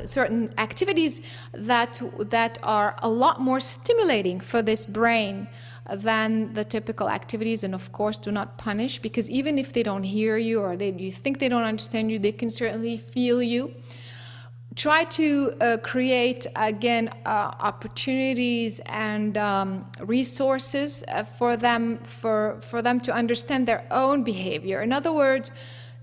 certain activities that are a lot more stimulating for this brain than the typical activities. And of course, do not punish, because even if they don't hear you or you think they don't understand you, they can certainly feel you. Try to create, again, opportunities and resources for them to understand their own behavior. In other words,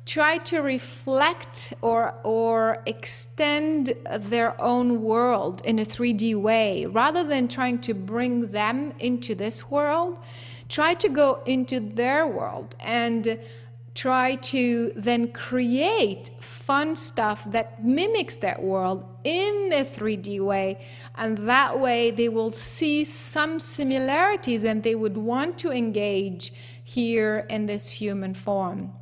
try to reflect or extend their own world in a 3D way. Rather than trying to bring them into this world, try to go into their world and try to then create fun stuff that mimics that world in a 3D way, and that way they will see some similarities and they would want to engage here in this human form.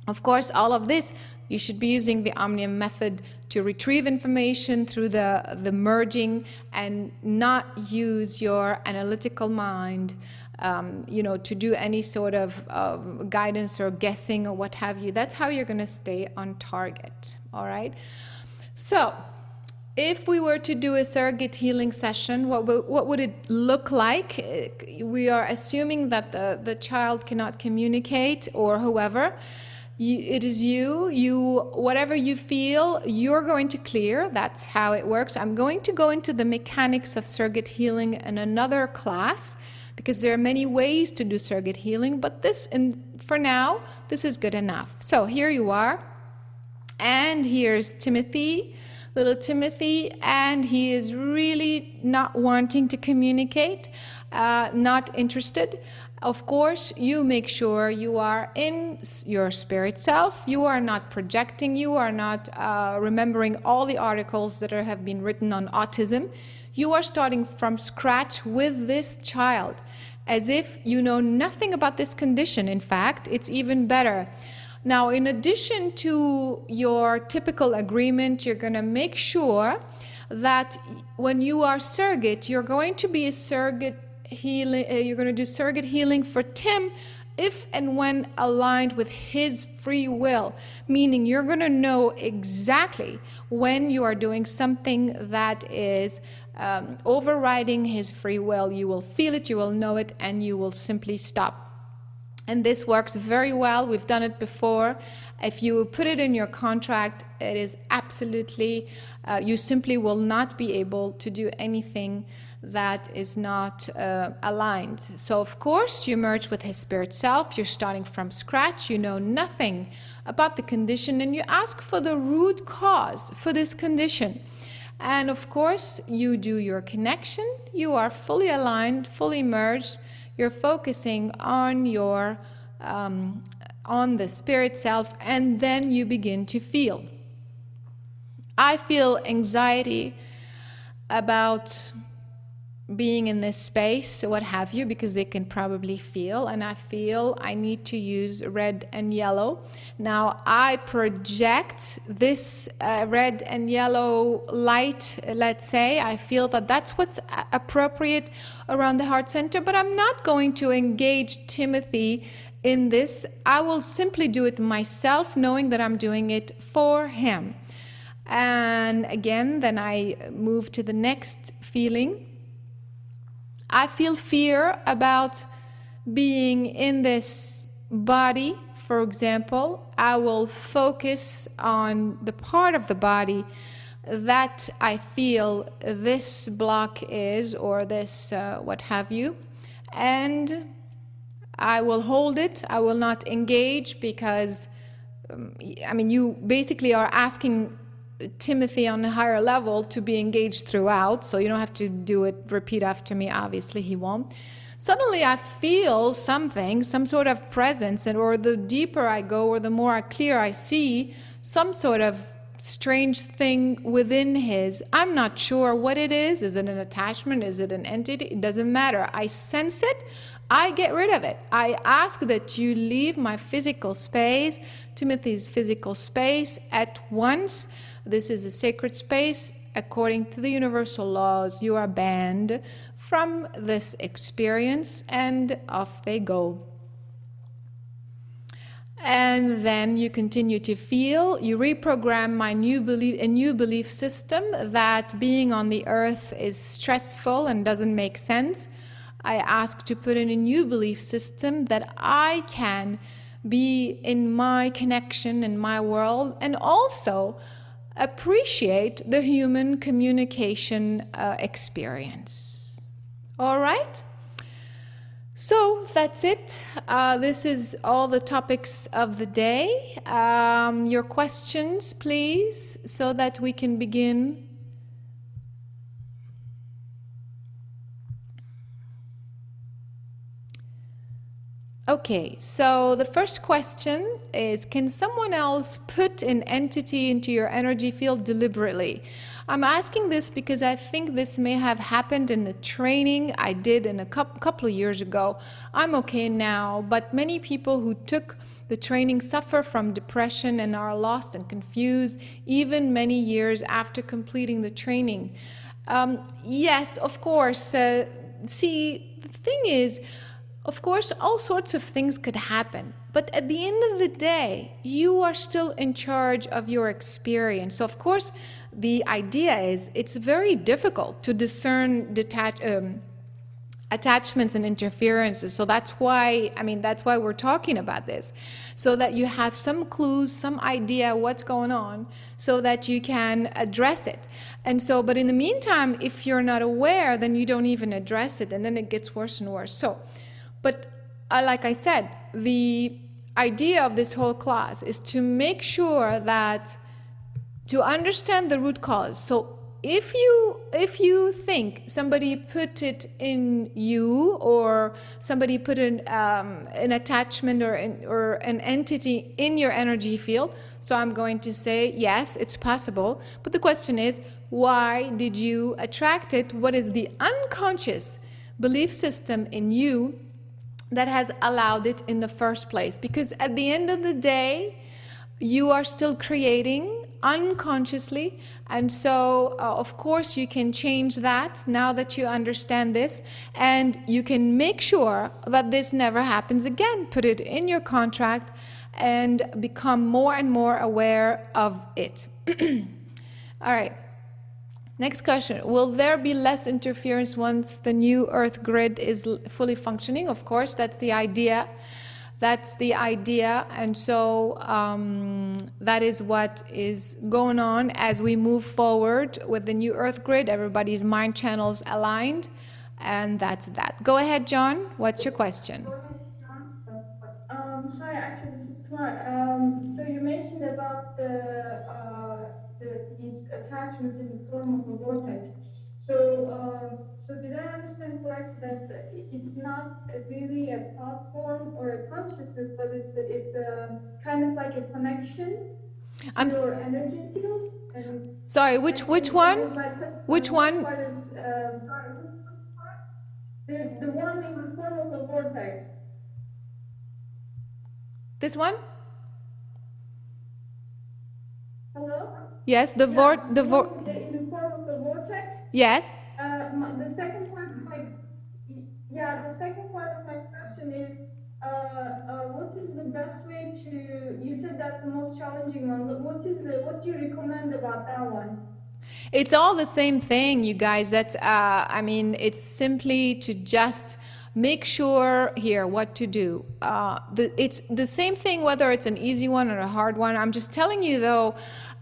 Of course, all of this, you should be using the Omnium method to retrieve information through the merging, and not use your analytical mind, to do any sort of guidance or guessing or what have you. That's how you're going to stay on target. All right. So if we were to do a surrogate healing session, what would it look like? We are assuming that the child cannot communicate, or whoever. It is you, whatever you feel, you're going to clear. That's how it works. I'm going to go into the mechanics of surrogate healing in another class, because there are many ways to do surrogate healing, but for now, this is good enough. So here you are, and here's Timothy, little Timothy, and he is really not wanting to communicate, not interested. Of course, you make sure you are in your spirit self. You are not projecting. You are not remembering all the articles that have been written on autism. You are starting from scratch with this child, as if you know nothing about this condition. In fact, it's even better. Now, in addition to your typical agreement, you're going to make sure that when you are surrogate, you're going to be a surrogate healing. You're going to do surrogate healing for Tim if and when aligned with his free will, meaning you're going to know exactly when you are doing something that is overriding his free will. You will feel it, you will know it, and you will simply stop. And this works very well. We've done it before. If you put it in your contract, it is absolutely, you simply will not be able to do anything that is not aligned. So of course, you merge with his spirit self. You're starting from scratch. You know nothing about the condition, and you ask for the root cause for this condition. And of course, you do your connection. You are fully aligned, fully merged. You're focusing on your on the spirit self, and then you begin to feel. I feel anxiety about being in this space, what have you, because they can probably feel, and I feel I need to use red and yellow. Now I project this red and yellow light, let's say. I feel that that's what's appropriate around the heart center, but I'm not going to engage Timothy in this. I will simply do it myself, knowing that I'm doing it for him. And again, then I move to the next feeling. I feel fear about being in this body. For example, I will focus on the part of the body that I feel this block is, or this what have you, and I will hold it. I will not engage, because you basically are asking Timothy on a higher level to be engaged throughout, so you don't have to do it, repeat after me, obviously he won't. Suddenly I feel something, some sort of presence, or the deeper I go, or the more clear I see, some sort of strange thing within his. I'm not sure what it is. Is it an attachment? Is it an entity? It doesn't matter. I sense it. I get rid of it. I ask that you leave my physical space, Timothy's physical space, at once. This is a sacred space. According to the universal laws, you are banned from this experience, and off they go. And then you continue to feel. You reprogram a new belief system that being on the earth is stressful and doesn't make sense. I ask to put in a new belief system that I can be in my connection, in my world, and also appreciate the human communication experience. All right? So that's it. This is all the topics of the day. Your questions, please, so that we can begin. Okay, so the first question is, can someone else put an entity into your energy field deliberately? I'm asking this because I think this may have happened in a training I did in a couple of years ago. I'm okay now, but many people who took the training suffer from depression and are lost and confused even many years after completing the training. Yes, of course. See, the thing is, of course, all sorts of things could happen. But at the end of the day, you are still in charge of your experience. So, of course, the idea is it's very difficult to discern attachments and interferences. So that's why we're talking about this, so that you have some clues, some idea what's going on, so that you can address it. And so, but in the meantime, if you're not aware, then you don't even address it, and then it gets worse and worse. So, but like I said, the idea of this whole class is to make sure that to understand the root cause. So if you think somebody put it in you, or somebody put an attachment or an entity in your energy field, so I'm going to say yes, it's possible. But the question is, why did you attract it? What is the unconscious belief system in you that has allowed it in the first place? Because at the end of the day, you are still creating unconsciously, and so of course you can change that now that you understand this, and you can make sure that this never happens again. Put it in your contract and become more and more aware of it. All right, next question. Will there be less interference once the new Earth grid is fully functioning? Of course, that's the idea. That's the idea, and so that is what is going on as we move forward with the new Earth grid. Everybody's mind channels aligned, and that's that. Go ahead, John. What's your question? Hi, actually, this is Pilar. So you mentioned about these attachments in the form of a vortex. So did I understand correct that it's not really a thought form or a consciousness, but it's a kind of like a connection to your energy field? And sorry, which one? Which one? Part is, the one in the form of a vortex. This one? Hello? Yes, in the form of the vortex. Yes. The second part of my question is, what is the best way to? You said that's the most challenging one. But what do you recommend about that one? It's all the same thing, you guys. That's it's simply to just make sure here what to do. It's the same thing whether it's an easy one or a hard one. I'm just telling you though,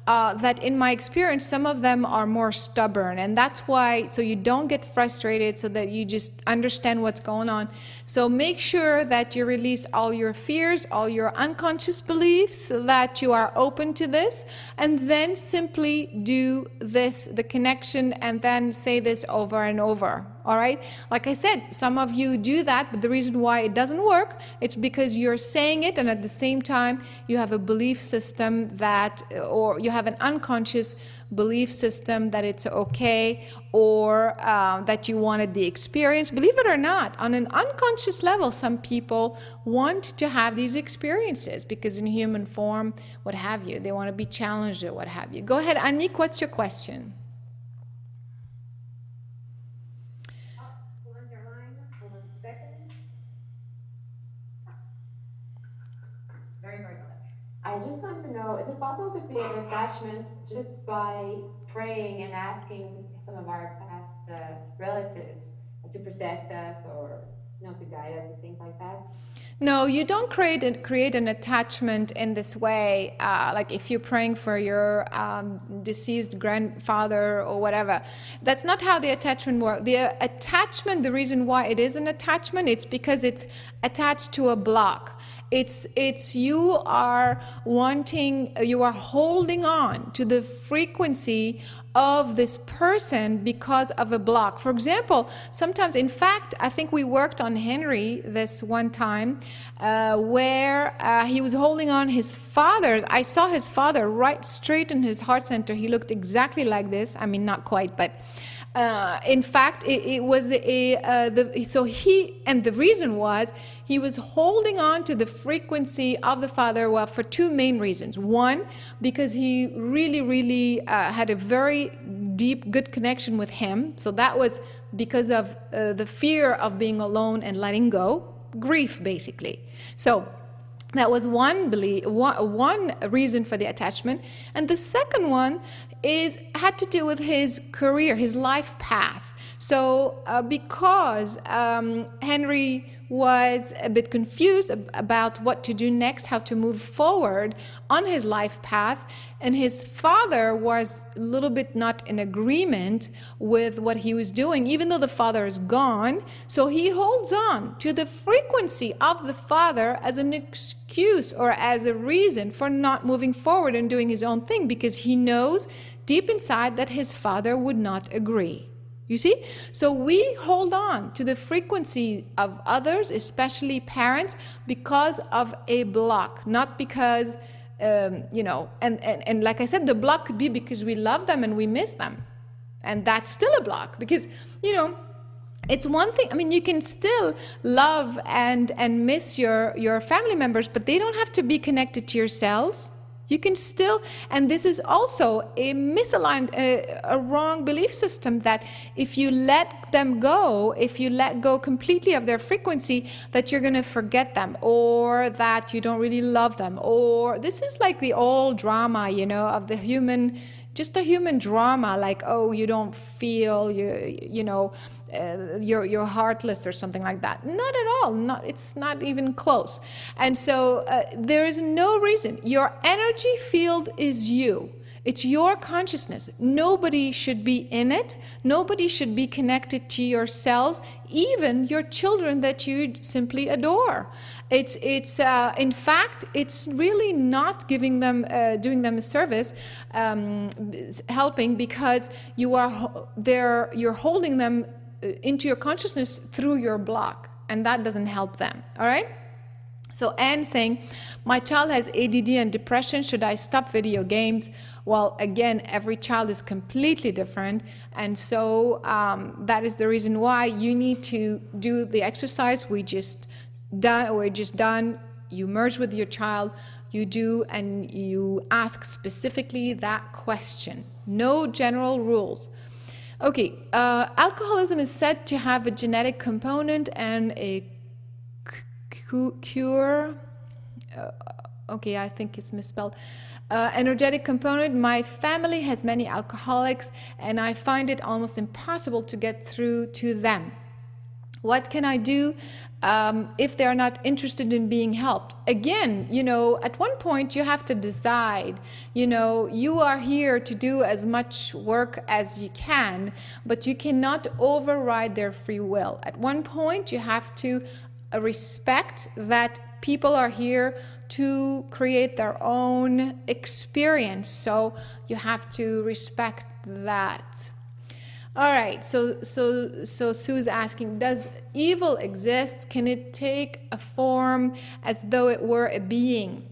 that in my experience, some of them are more stubborn, and that's why, so you don't get frustrated, so that you just understand what's going on. So make sure that you release all your fears, all your unconscious beliefs, so that you are open to this, and then simply do this, the connection, and then say this over and over. All right, like I said, some of you do that, but the reason why it doesn't work, it's because you're saying it, and at the same time you have a belief system that, or you have an unconscious belief system that it's okay, or that you wanted the experience. Believe it or not, on an unconscious level, some people want to have these experiences because in human form, what have you, they want to be challenged or what have you. Go ahead, Anik, what's your question? I just want to know, is it possible to create an attachment just by praying and asking some of our past relatives to protect us, or to guide us and things like that? No, you don't create an attachment in this way, like if you're praying for your deceased grandfather or whatever. That's not how the attachment works. The attachment, the reason why it is an attachment, it's because it's attached to a block. It's you are wanting, you are holding on to the frequency of this person because of a block. For example, sometimes, in fact, I think we worked on Henry this one time, where he was holding on his father. I saw his father right straight in his heart center. He looked exactly like this. I mean, not quite, but in fact, it was so he, and the reason was he was holding on to the frequency of the father, well, for two main reasons. One, because he really had a very deep, good connection with him. So that was because of the fear of being alone and letting go, grief, basically. So that was one reason for the attachment. And the second one had to do with his career, his life path. So because Henry was a bit confused about what to do next, how to move forward on his life path, and his father was a little bit not in agreement with what he was doing, even though the father is gone. So he holds on to the frequency of the father as an excuse or as a reason for not moving forward and doing his own thing, because he knows deep inside that his father would not agree. You see? So we hold on to the frequency of others, especially parents, because of a block, not because, and like I said, the block could be because we love them and we miss them. And that's still a block because, it's one thing. I mean, you can still love and miss your family members, but they don't have to be connected to yourselves. You can still, and this is also a misaligned, a wrong belief system, that if you let them go, if you let go completely of their frequency, that you're going to forget them, or that you don't really love them, or this is like the old drama, of the human, just a human drama, like, oh, you don't feel, you're heartless or something like that. Not at all. It's not even close. And so there is no reason. Your energy field is you. It's your consciousness. Nobody should be in it. Nobody should be connected to your cells, even your children that you simply adore. It's in fact, it's really not giving them, doing them a service, helping, because you're holding them into your consciousness through your block, and that doesn't help them. All right. So Anne saying, my child has ADD and depression. Should I stop video games? Well, again, every child is completely different. And so that is the reason why you need to do the exercise we're just done. You merge with your child, you do, and you ask specifically that question. No general rules. Okay, alcoholism is said to have a genetic component and a cure. Okay, I think it's misspelled. Energetic component. My family has many alcoholics, and I find it almost impossible to get through to them. What can I do if they're not interested in being helped? Again, at one point you have to decide, you are here to do as much work as you can, but you cannot override their free will. At one point you have to respect that people are here to create their own experience. So you have to respect that. All right, so Sue's asking, does evil exist? Can it take a form as though it were a being?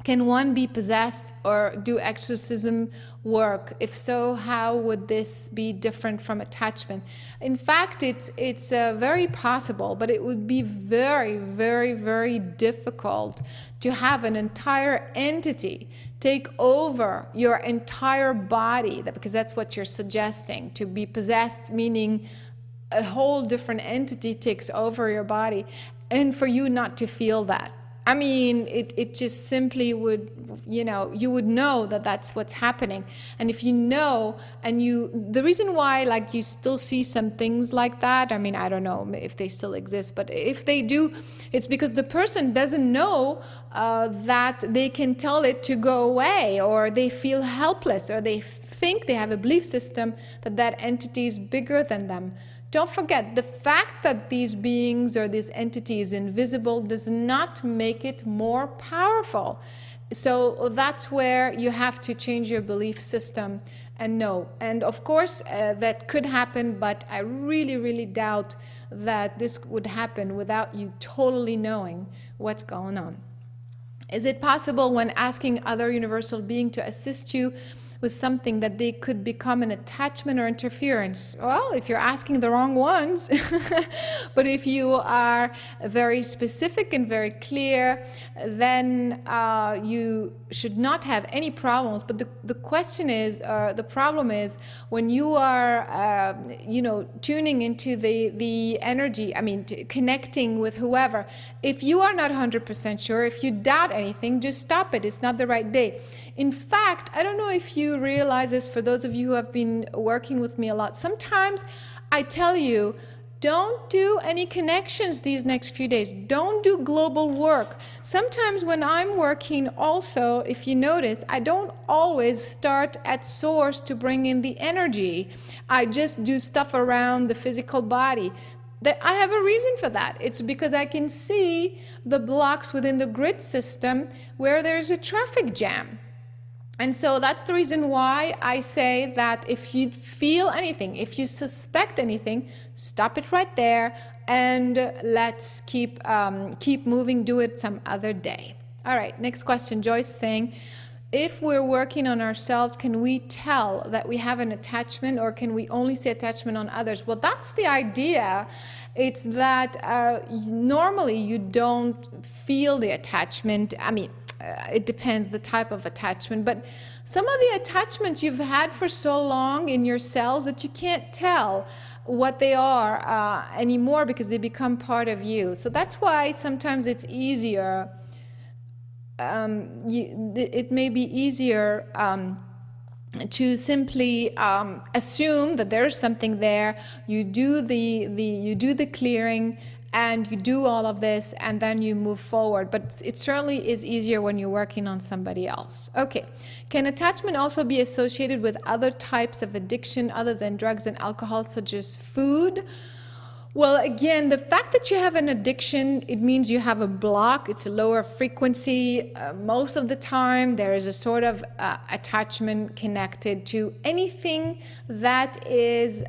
Can one be possessed or do exorcism work? If so, how would this be different from attachment? In fact, it's very possible, but it would be very, very, very difficult to have an entire entity take over your entire body, because that's what you're suggesting. To be possessed, meaning a whole different entity takes over your body, and for you not to feel that. I mean, it just simply would, you would know that that's what's happening. And if you know, and the reason why, like, you still see some things like that, I mean, I don't know if they still exist, but if they do, it's because the person doesn't know that they can tell it to go away, or they feel helpless, or they think they have a belief system that entity is bigger than them, don't forget, the fact that these beings or this entity is invisible does not make it more powerful. So that's where you have to change your belief system and know. And of course, that could happen, but I really, really doubt that this would happen without you totally knowing what's going on. Is it possible when asking other universal being to assist you with something that they could become an attachment or interference? Well, if you're asking the wrong ones, but if you are very specific and very clear, then you should not have any problems. But the question is, the problem is when you are, tuning into the energy, connecting with whoever, if you are not 100% sure, if you doubt anything, just stop it. It's not the right day. In fact, I don't know if you realize this, for those of you who have been working with me a lot, sometimes I tell you, don't do any connections these next few days. Don't do global work. Sometimes when I'm working also, if you notice, I don't always start at source to bring in the energy. I just do stuff around the physical body. I have a reason for that. It's because I can see the blocks within the grid system where there's a traffic jam. And so that's the reason why I say that if you feel anything, if you suspect anything, stop it right there and let's keep moving, do it some other day. All right, next question. Joyce saying, if we're working on ourselves, can we tell that we have an attachment, or can we only see attachment on others? Well, that's the idea. It's that normally you don't feel the attachment. It depends the type of attachment, but some of the attachments you've had for so long in your cells that you can't tell what they are anymore because they become part of you. So that's why sometimes it's easier. It may be easier to simply assume that there's something there. You do the clearing, and you do all of this, and then you move forward. But it certainly is easier when you're working on somebody else. Okay. Can attachment also be associated with other types of addiction other than drugs and alcohol, such as food? Well, again, the fact that you have an addiction, it means you have a block. It's a lower frequency. Most of the time, there is a sort of attachment connected to anything that is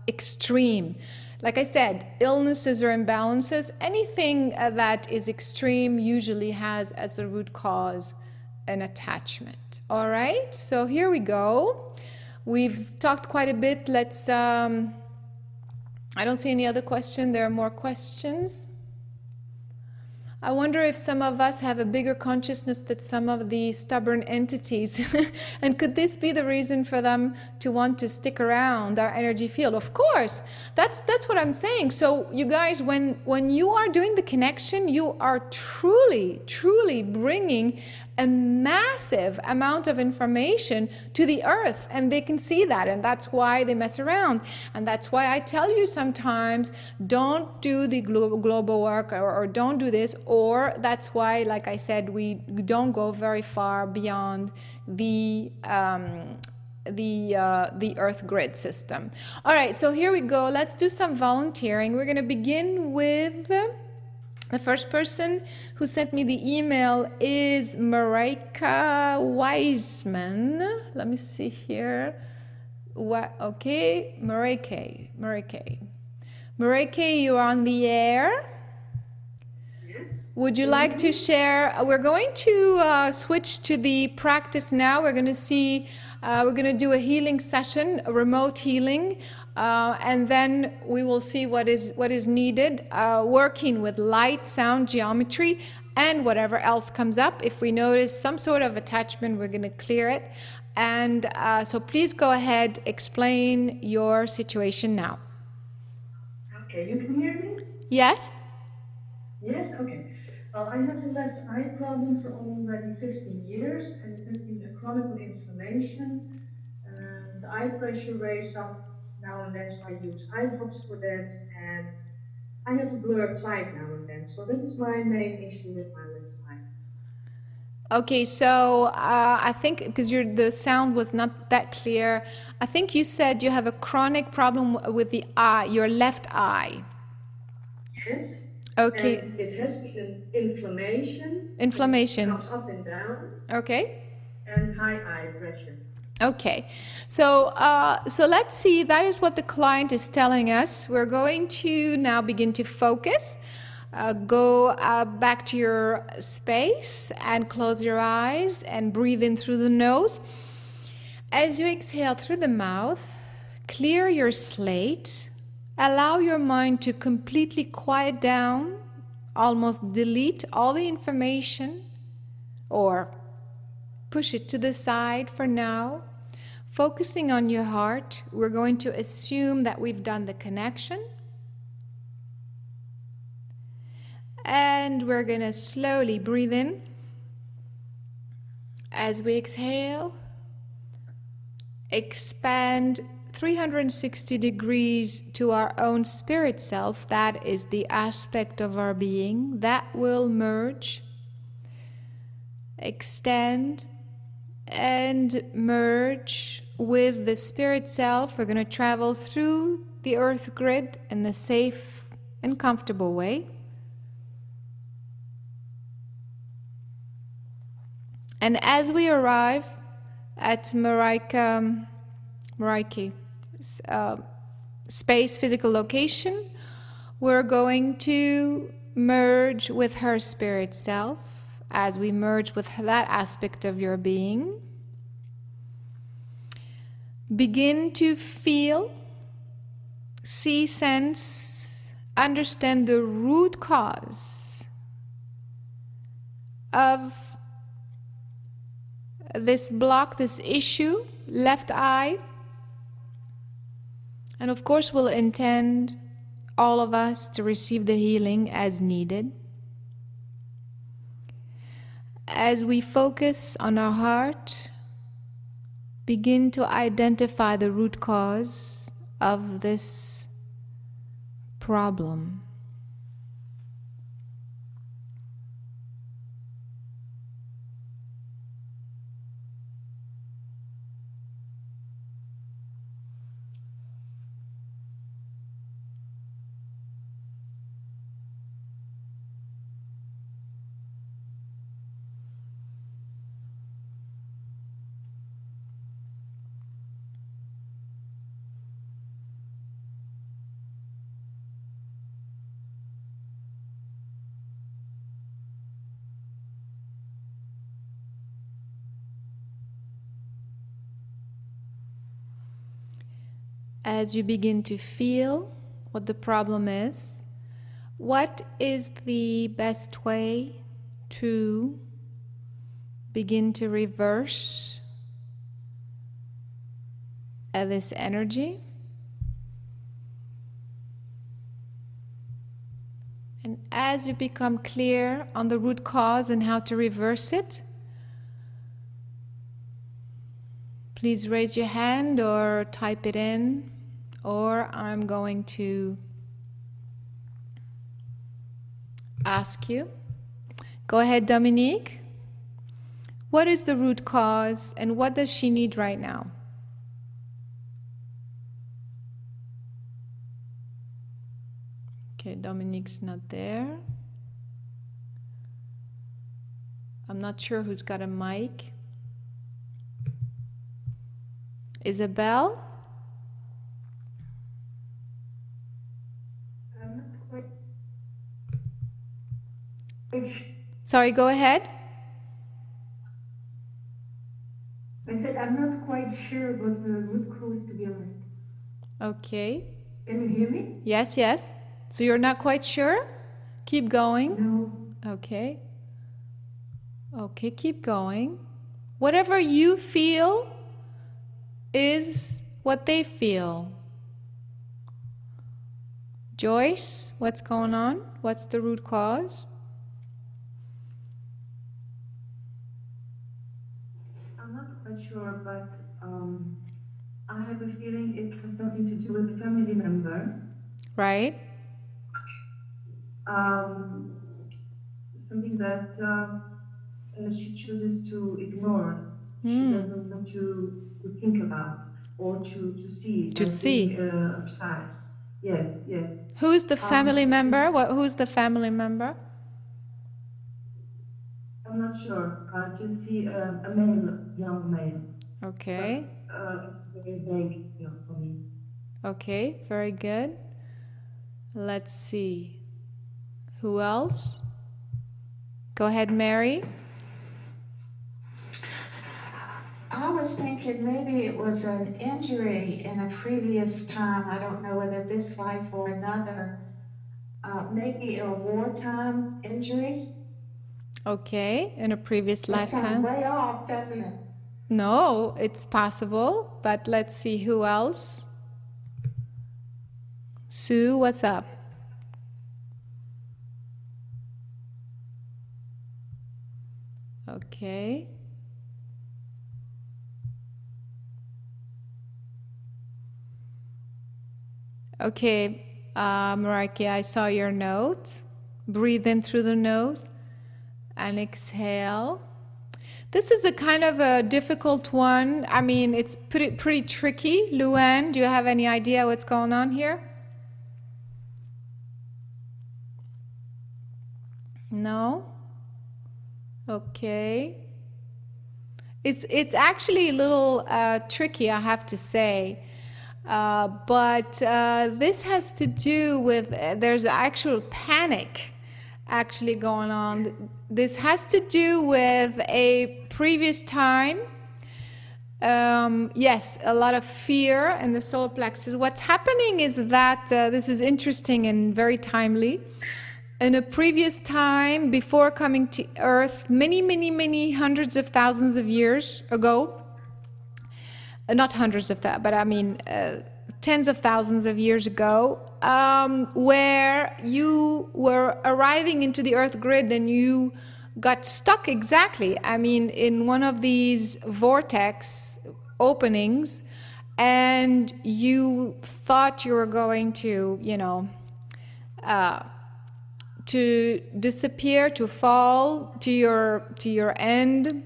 extreme. Like I said, illnesses or imbalances, anything that is extreme usually has as a root cause an attachment. All right, so here we go. We've talked quite a bit. Let's, I don't see any other question. There are more questions. I wonder if some of us have a bigger consciousness than some of the stubborn entities. And could this be the reason for them to want to stick around our energy field? Of course, that's what I'm saying. So you guys, when you are doing the connection, you are truly bringing a massive amount of information to the earth, and they can see that, and that's why they mess around. And that's why I tell you sometimes, don't do the global work, or don't do this, or that's why, like I said, we don't go very far beyond the earth grid system. All right, so here we go. Let's do some volunteering. We're going to begin with the first person who sent me the email is Marika Wiseman. Let me see here. Okay, Marika, you're on the air. Yes. Would you like to share? We're going to switch to the practice now. We're going to see, we're going to do a healing session, a remote healing. And then we will see what is needed, working with light, sound, geometry, and whatever else comes up. If we notice some sort of attachment, we're going to clear it. And so please go ahead, explain your situation now. Okay, you can hear me? Yes? Yes, okay. Well, I have a left eye problem for already 15 years, and it has been a chronic inflammation. The eye pressure raised up now and then, so I use eye drops for that, and I have a blurred sight now and then. So that is my main issue with my left eye. Okay, so I think because the sound was not that clear, I think you said you have a chronic problem with the eye, your left eye. Yes. Okay, And it has been an inflammation. inflammation. It comes up and down, Okay. and high eye pressure. Okay, so let's see. That is what the client is telling us. We're going to now begin to focus. Go back to your space and close your eyes and breathe in through the nose. As you exhale through the mouth, clear your slate. Allow your mind to completely quiet down, almost delete all the information or push it to the side for now. Focusing on your heart, we're going to assume that we've done the connection. And we're going to slowly breathe in. As we exhale, expand 360 degrees to our own spirit self. That is the aspect of our being that will merge, extend, and merge with the spirit self. We're going to travel through the earth grid in a safe and comfortable way. And as we arrive at Maraiki, space, physical location, we're going to merge with her spirit self. As we merge with that aspect of your being, begin to feel, see, sense, understand the root cause of this block, this issue, left eye. And of course, we'll intend all of us to receive the healing as needed. As we focus on our heart, begin to identify the root cause of this problem. As you begin to feel what the problem is, what is the best way to begin to reverse this energy? And as you become clear on the root cause and how to reverse it, please raise your hand or type it in, or I'm going to ask you. Go ahead, Dominique. What is the root cause and what does she need right now? Okay, Dominique's not there. I'm not sure who's got a mic. Isabel? I'm not quite Sorry, go ahead. I said I'm not quite sure about the root cause, to be honest. Okay. Can you hear me? Yes, yes. So you're not quite sure? Keep going. No. Okay. Okay, keep going. Whatever you feel is what they feel. Joyce, what's going on? What's the root cause? I'm not quite sure, but I have a feeling it has something to do with a family member. Right? Something that she chooses to ignore. She doesn't want to think about or to see To see. being a child. Yes, yes. Who is the family member? Who is the family member? I'm not sure. I just see a male, young male. Okay. It's very vague still for me. Okay, very good. Let's see. Who else? Go ahead, Mary. I was thinking maybe it was an injury in a previous time. I don't know whether this life or another. Maybe a wartime injury. Okay, in a previous That sounds lifetime. way off, doesn't it? No, it's possible, but let's see who else. Sue, what's up? Okay. Okay, Maraki, I saw your note. Breathe in through the nose and exhale. This is a kind of a difficult one. I mean, it's pretty tricky. Luann, do you have any idea what's going on here? No? Okay. It's actually a little tricky, I have to say. But this has to do with, there's actual panic actually going on. This has to do with a previous time. Yes, a lot of fear in the solar plexus. What's happening is that, this is interesting and very timely. In a previous time, before coming to Earth, many hundreds of thousands of years ago, not hundreds of that, but I mean tens of thousands of years ago, where you were arriving into the Earth grid and you got stuck exactly, I mean, in one of these vortex openings, and you thought you were going to, to disappear, to fall to your end.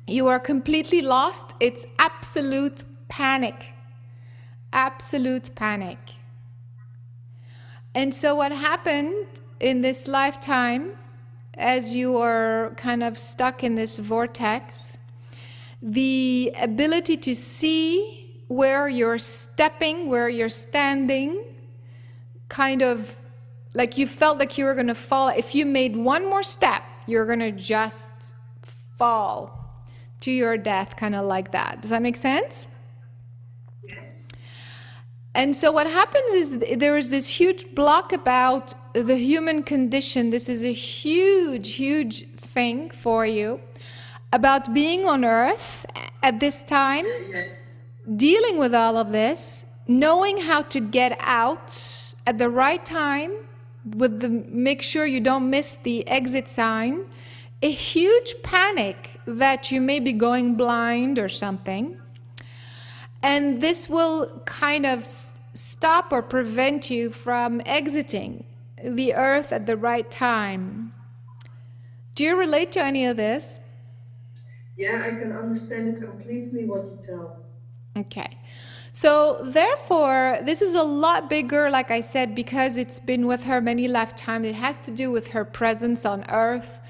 You are completely lost. It's absolute panic. Absolute panic. And so what happened in this lifetime, as you are kind of stuck in this vortex, the ability to see where you're stepping, where you're standing, kind of like you felt like you were going to fall. If you made one more step, you're going to just fall to your death, kind of like that. Does that make sense? Yes. And so what happens is there is this huge block about the human condition. This is a huge thing for you about being on Earth at this time, Yes. dealing with all of this, knowing how to get out at the right time, with the make sure you don't miss the exit sign, a huge panic that you may be going blind or something. And this will kind of stop or prevent you from exiting the Earth at the right time. Do you relate to any of this? Yeah, I can understand it completely what you tell. Okay. So therefore, this is a lot bigger, like I said, because it's been with her many lifetimes. It has to do with her presence on Earth.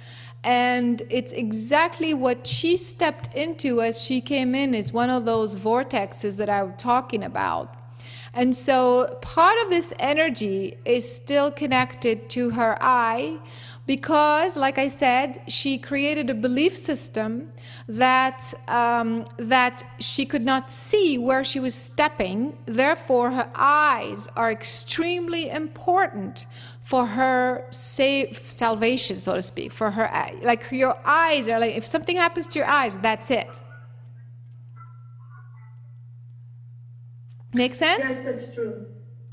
And it's exactly what she stepped into as she came in is one of those vortexes that I'm talking about. And so part of this energy is still connected to her eye because, like I said, she created a belief system that that she could not see where she was stepping. Therefore, her eyes are extremely important for her salvation, so to speak. For her, like your eyes are like, if something happens to your eyes, that's it. Make sense? Yes, that's true.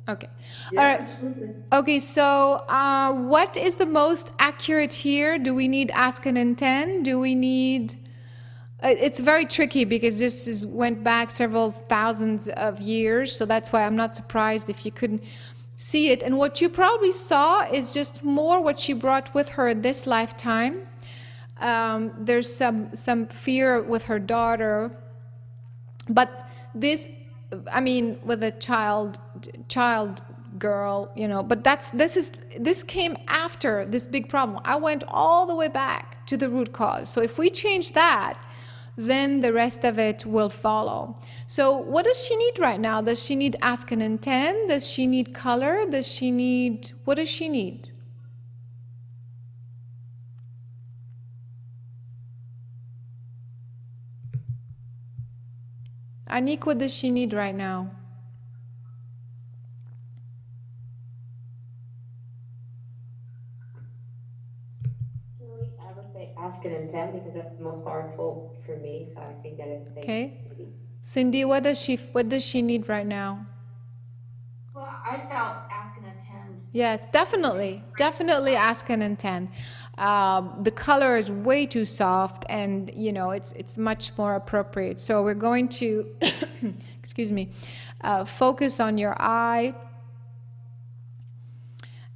Okay. Yes, All right. absolutely. Okay, so what is the most accurate here? Do we need ask and intend? Do we need... It's very tricky because this went back several thousands of years, so that's why I'm not surprised if you couldn't see it. And what you probably saw is just more what she brought with her in this lifetime. There's some fear with her daughter, but this, I mean, with a child girl, you know, but this came after this big problem. I went all the way back to the root cause. So if we change that, then the rest of it will follow. So what does she need right now? Does she need ask and intend? Does she need color? Does she need, what does she need? Anik, what does she need right now? I would say ask and intend because that's the most powerful for me. So I think that is the same. Okay. Cindy, what does she need right now? Well, I felt ask and attend. Yes, definitely ask and intend. The color is way too soft, and you know it's much more appropriate. So we're going to, excuse me, focus on your eye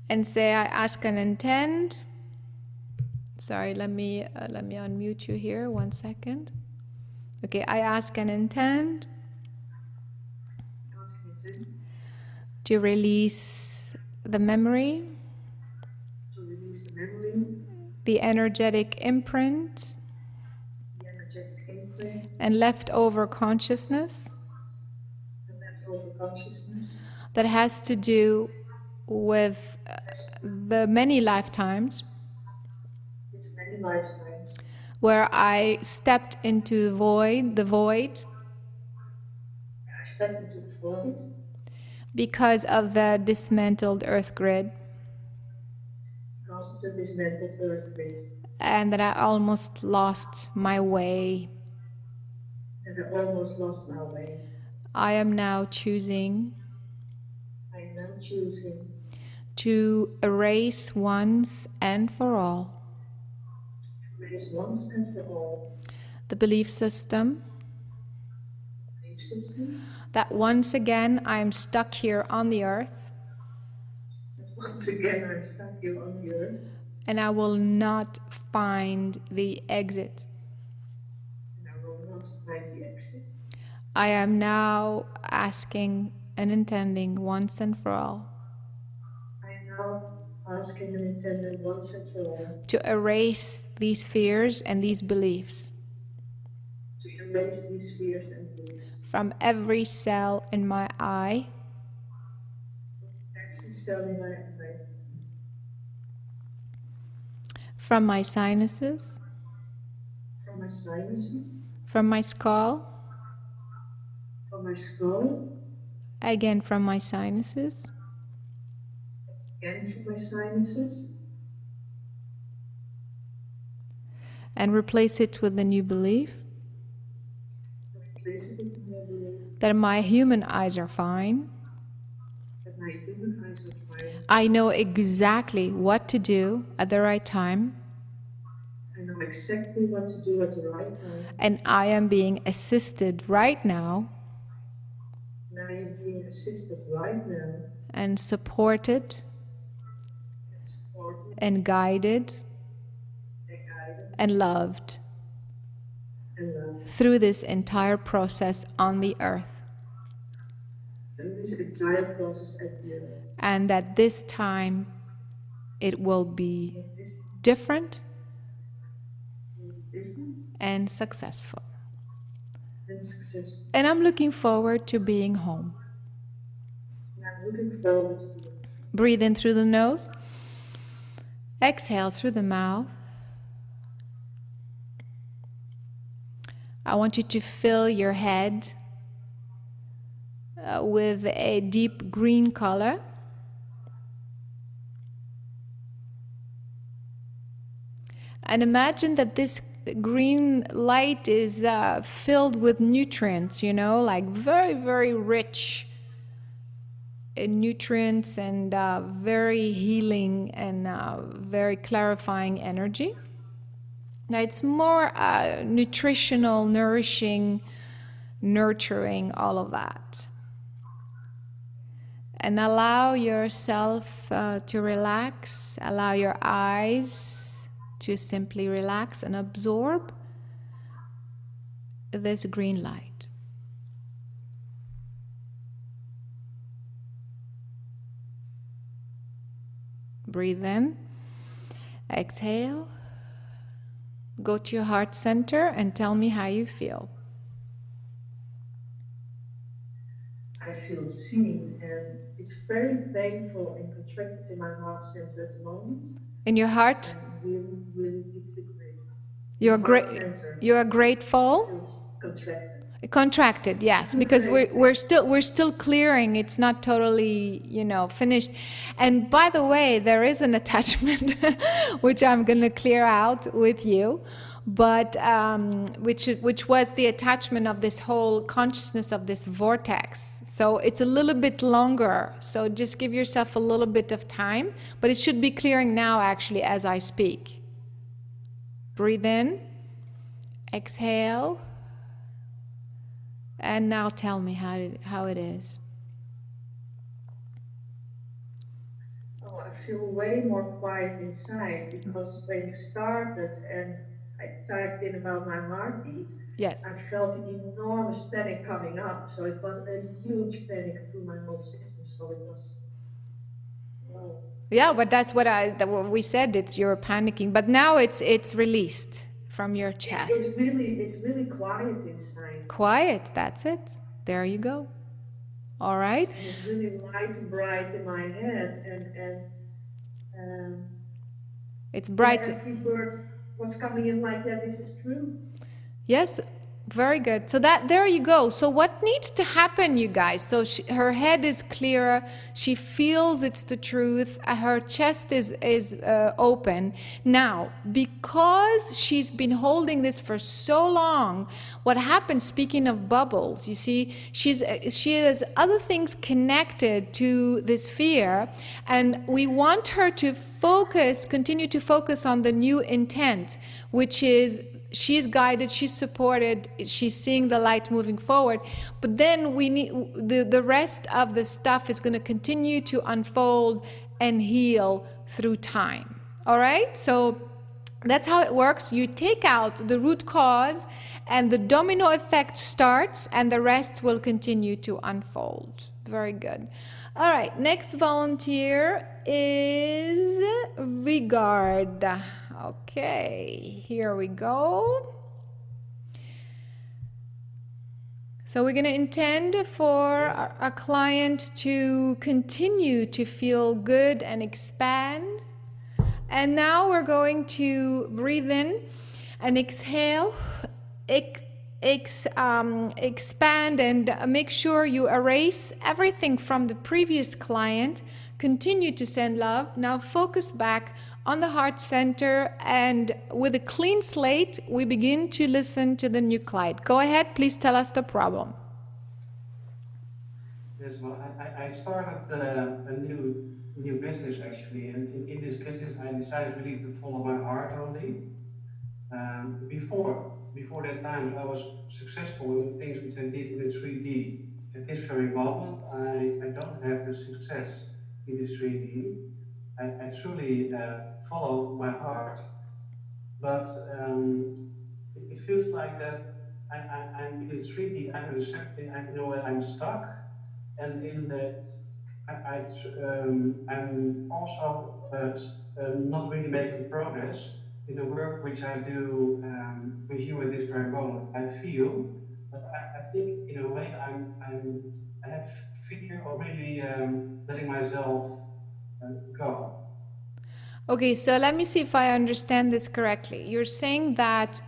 and say, I ask and intend. Sorry, let me unmute you here. 1 second. Okay, I ask and intend to release the memory, the energetic imprint, and leftover consciousness that has to do with the many lifetimes where I stepped into the void because of the dismantled earth grid, and that I almost lost my way. I am now choosing to erase once and for all the belief system that once again I am stuck here on the earth, and I will not find the exit. I am now asking and intending once and for all to erase these fears and these beliefs from every cell in my eye, from my sinuses, from my skull, again from my sinuses, and replace it with the new belief that my human eyes are fine. I know exactly what to do at the right time. And I am being assisted right now. And supported and guided and loved through this entire process on the earth. And that this time it will be different and successful. And I'm looking forward to being home. Breathe in through the nose. Exhale through the mouth. I want you to fill your head with a deep green color. And imagine that this green light is filled with nutrients, you know, like very, very rich in nutrients and very healing and very clarifying energy. Now it's more nutritional, nourishing, nurturing, all of that. And allow yourself to relax, allow your eyes to simply relax and absorb this green light. Breathe in, exhale, go to your heart center and tell me how you feel. I feel seen, and it's very painful and contracted in my heart center at the moment. In your heart, I'm really, really deeply grateful. you're Heart center you are grateful. feels contracted. Contracted, yes, because we're still clearing. It's not totally, finished. And by the way, there is an attachment which I'm going to clear out with you, but which was the attachment of this whole consciousness of this vortex. So it's a little bit longer. So just give yourself a little bit of time, but it should be clearing now, actually, as I speak. Breathe in, exhale. And now tell me how it is. Oh, I feel way more quiet inside, because when you started and I typed in about my heartbeat, Yes. I felt an enormous panic coming up. So it was a huge panic through my whole system. So it was, wow. Yeah, but that's what we said. It's you're panicking, but now it's released from your chest. It's really quiet inside. Quiet. That's it. There you go. All right. And it's really light and bright in my head, and It's bright. every word was coming in like that. This is true. Yes, very good. So there you go. So what needs to happen, you guys? So her head is clearer. She feels it's the truth. Her chest is open. Now, because she's been holding this for so long, what happens, speaking of bubbles, you see, she has other things connected to this fear, and we want her to continue to focus on the new intent, which is she's guided, she's supported, she's seeing the light moving forward. But then we need the rest of the stuff is going to continue to unfold and heal through time. All right? So that's how it works. You take out the root cause and the domino effect starts, and the rest will continue to unfold. Very good. All right, next volunteer is Regard. Okay, here we go. So we're going to intend for our client to continue to feel good and expand. And now we're going to breathe in and exhale, expand, and make sure you erase everything from the previous client. Continue to send love. Now focus back on the heart center, and with a clean slate, we begin to listen to the new client. Go ahead, please tell us the problem. Yes, well, I started a new business actually, and in this business I decided really to follow my heart only. Before that time, I was successful in the things which I did in the 3D. At this very moment, I don't have the success in the 3D. I truly follow my heart, but it feels like that I'm in the 3D. In a way, I'm stuck, and I'm also not really making progress in the work which I do with you at this very moment. I feel, but I think in a way I have fear of really letting myself go. Okay, so let me see if I understand this correctly. You're saying that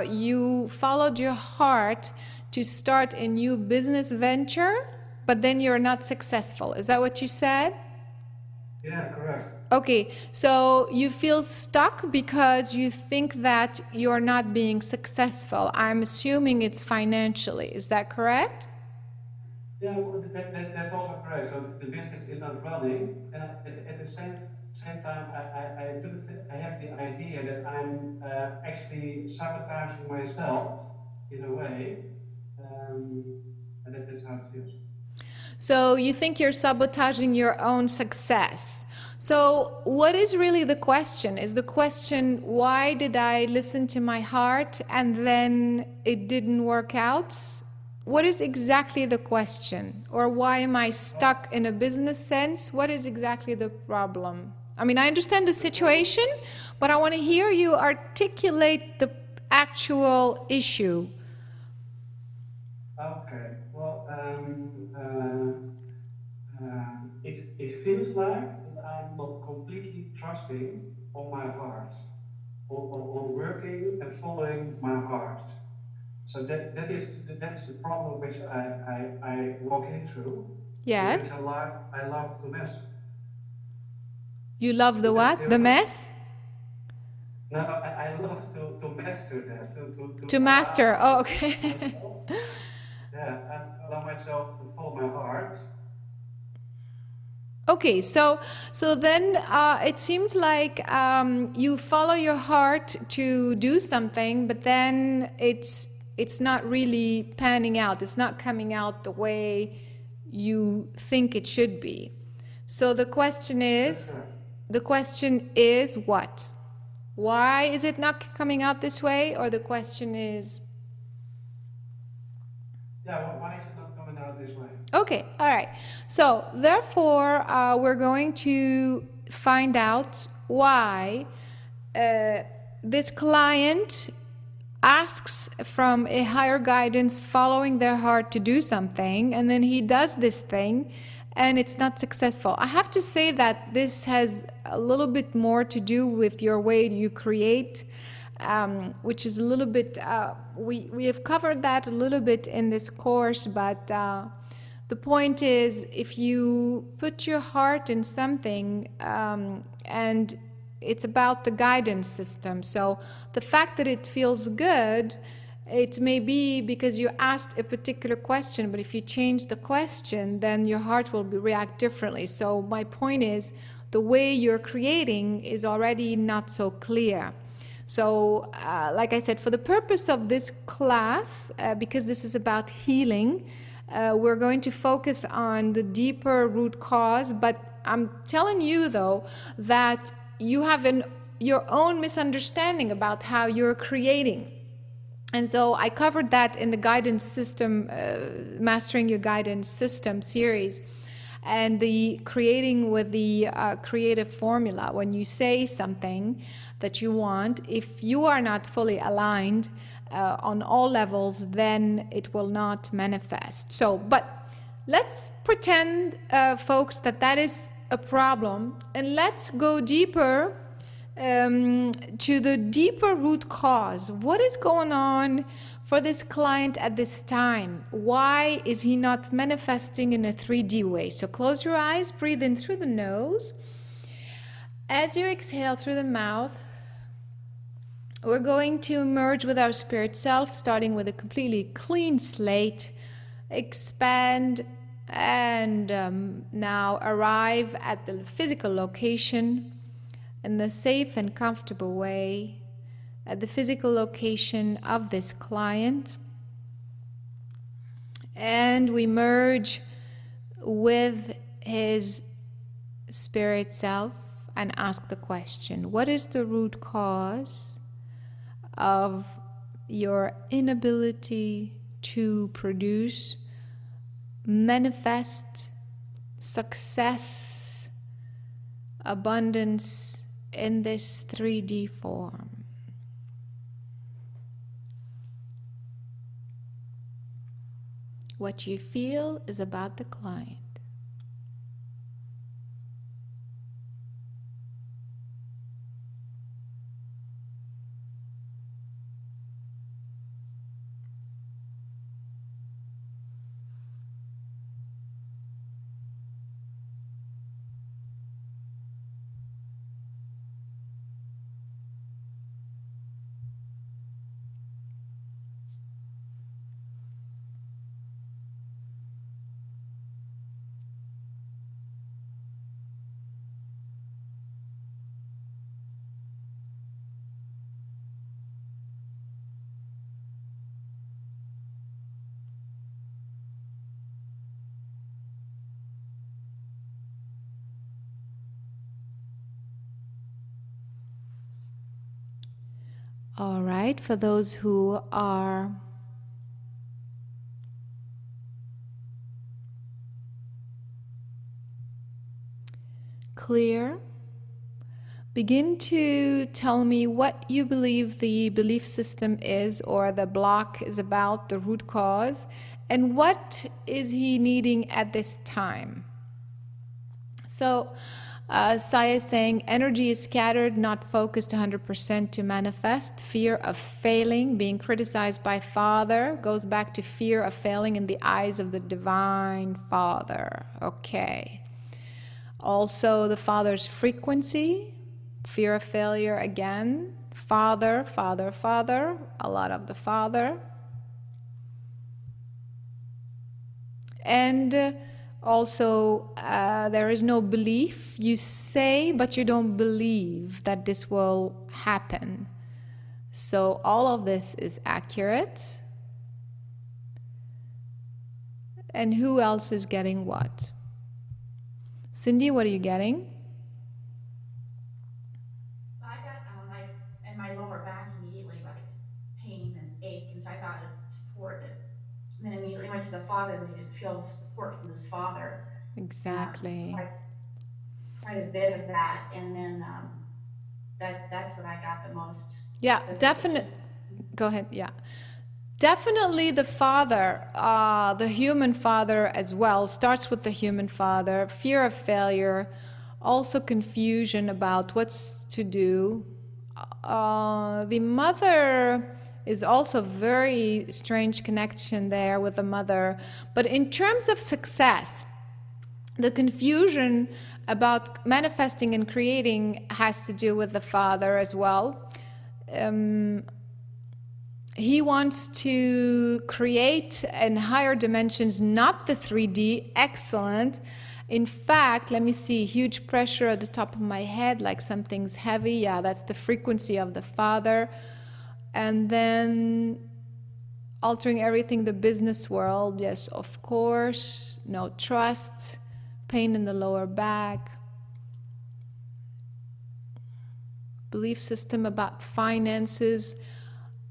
you followed your heart to start a new business venture, but then you're not successful. Is that what you said? Yeah, correct. Okay, so you feel stuck because you think that you're not being successful. I'm assuming it's financially. Is that correct? Yeah, well, that's also correct. So the business is not running, and at the same time, I have the idea that I'm actually sabotaging myself in a way, and that's how it feels. So you think you're sabotaging your own success. So, what is really the question? Is the question, why did I listen to my heart and then it didn't work out? What is exactly the question? Or why am I stuck in a business sense? What is exactly the problem? I mean, I understand the situation, but I want to hear you articulate the actual issue. Okay, well, it feels like that I'm not completely trusting on my heart, on working and following my heart. So that is the problem which I walk in through. Yes? Because I love to mess. You love the Is that what? clear The enough? mess? No, I love to master that, To master. Oh, okay. myself, yeah, and allow myself to follow my heart. Okay, so then it seems like you follow your heart to do something, but then it's not really panning out. It's not coming out the way you think it should be. So the question is, what? Why is it not coming out this way? Or the question is, Yeah, well, why is it not coming out this way? okay, all right. So, therefore, we're going to find out why this client asks from a higher guidance following their heart to do something, and then he does this thing and it's not successful. I have to say that this has a little bit more to do with your way you create, which is a little bit, we have covered that a little bit in this course, but the point is, if you put your heart in something, and it's about the guidance system. So the fact that it feels good, it may be because you asked a particular question, but if you change the question, then your heart will react differently. So my point is, the way you're creating is already not so clear. So, like I said, for the purpose of this class, because this is about healing, we're going to focus on the deeper root cause, but I'm telling you though that you have your own misunderstanding about how you're creating. And so I covered that in the guidance system, Mastering Your Guidance System series, and the creating with the creative formula. When you say something that you want, if you are not fully aligned on all levels, then it will not manifest. So, but let's pretend, folks, that is a problem, and let's go deeper to the deeper root cause. What is going on for this client at this time? Why is he not manifesting in a 3D way? So close your eyes, breathe in through the nose. As you exhale through the mouth, we're going to merge with our spirit self, starting with a completely clean slate, expand, and now arrive at the physical location in the safe and comfortable way, at the physical location of this client. And we merge with his spirit self and ask the question, what is the root cause of your inability to produce, manifest success, abundance in this 3D form? What you feel is about the client. All right, for those who are clear, begin to tell me what you believe the belief system is, or the block is about, the root cause, and what is he needing at this time. So Saya is saying energy is scattered, not focused 100% to manifest. Fear of failing, being criticized by Father, goes back to fear of failing in the eyes of the Divine Father. Okay. Also the Father's frequency, fear of failure again. Father, Father, Father, a lot of the Father. And also, there is no belief. You say, but you don't believe that this will happen. So all of this is accurate. And who else is getting what? Cindy, what are you getting? I got like in my lower back immediately, like pain and ache, and so I thought it supported. And then immediately went to the Father. They didn't feel support from this Father. Exactly. Quite a bit of that, and then that's what I got the most. Yeah, definitely. Go ahead. Yeah, definitely the Father, the human Father as well, starts with the human Father. Fear of failure, also confusion about what's to do. The Mother is also very strange connection there with the Mother. But in terms of success, the confusion about manifesting and creating has to do with the Father as well. He wants to create in higher dimensions, not the 3D. Excellent. In fact, let me see, huge pressure at the top of my head, like something's heavy. Yeah, that's the frequency of the Father. And then altering everything, the business world, yes, of course. No trust, pain in the lower back. Belief system about finances.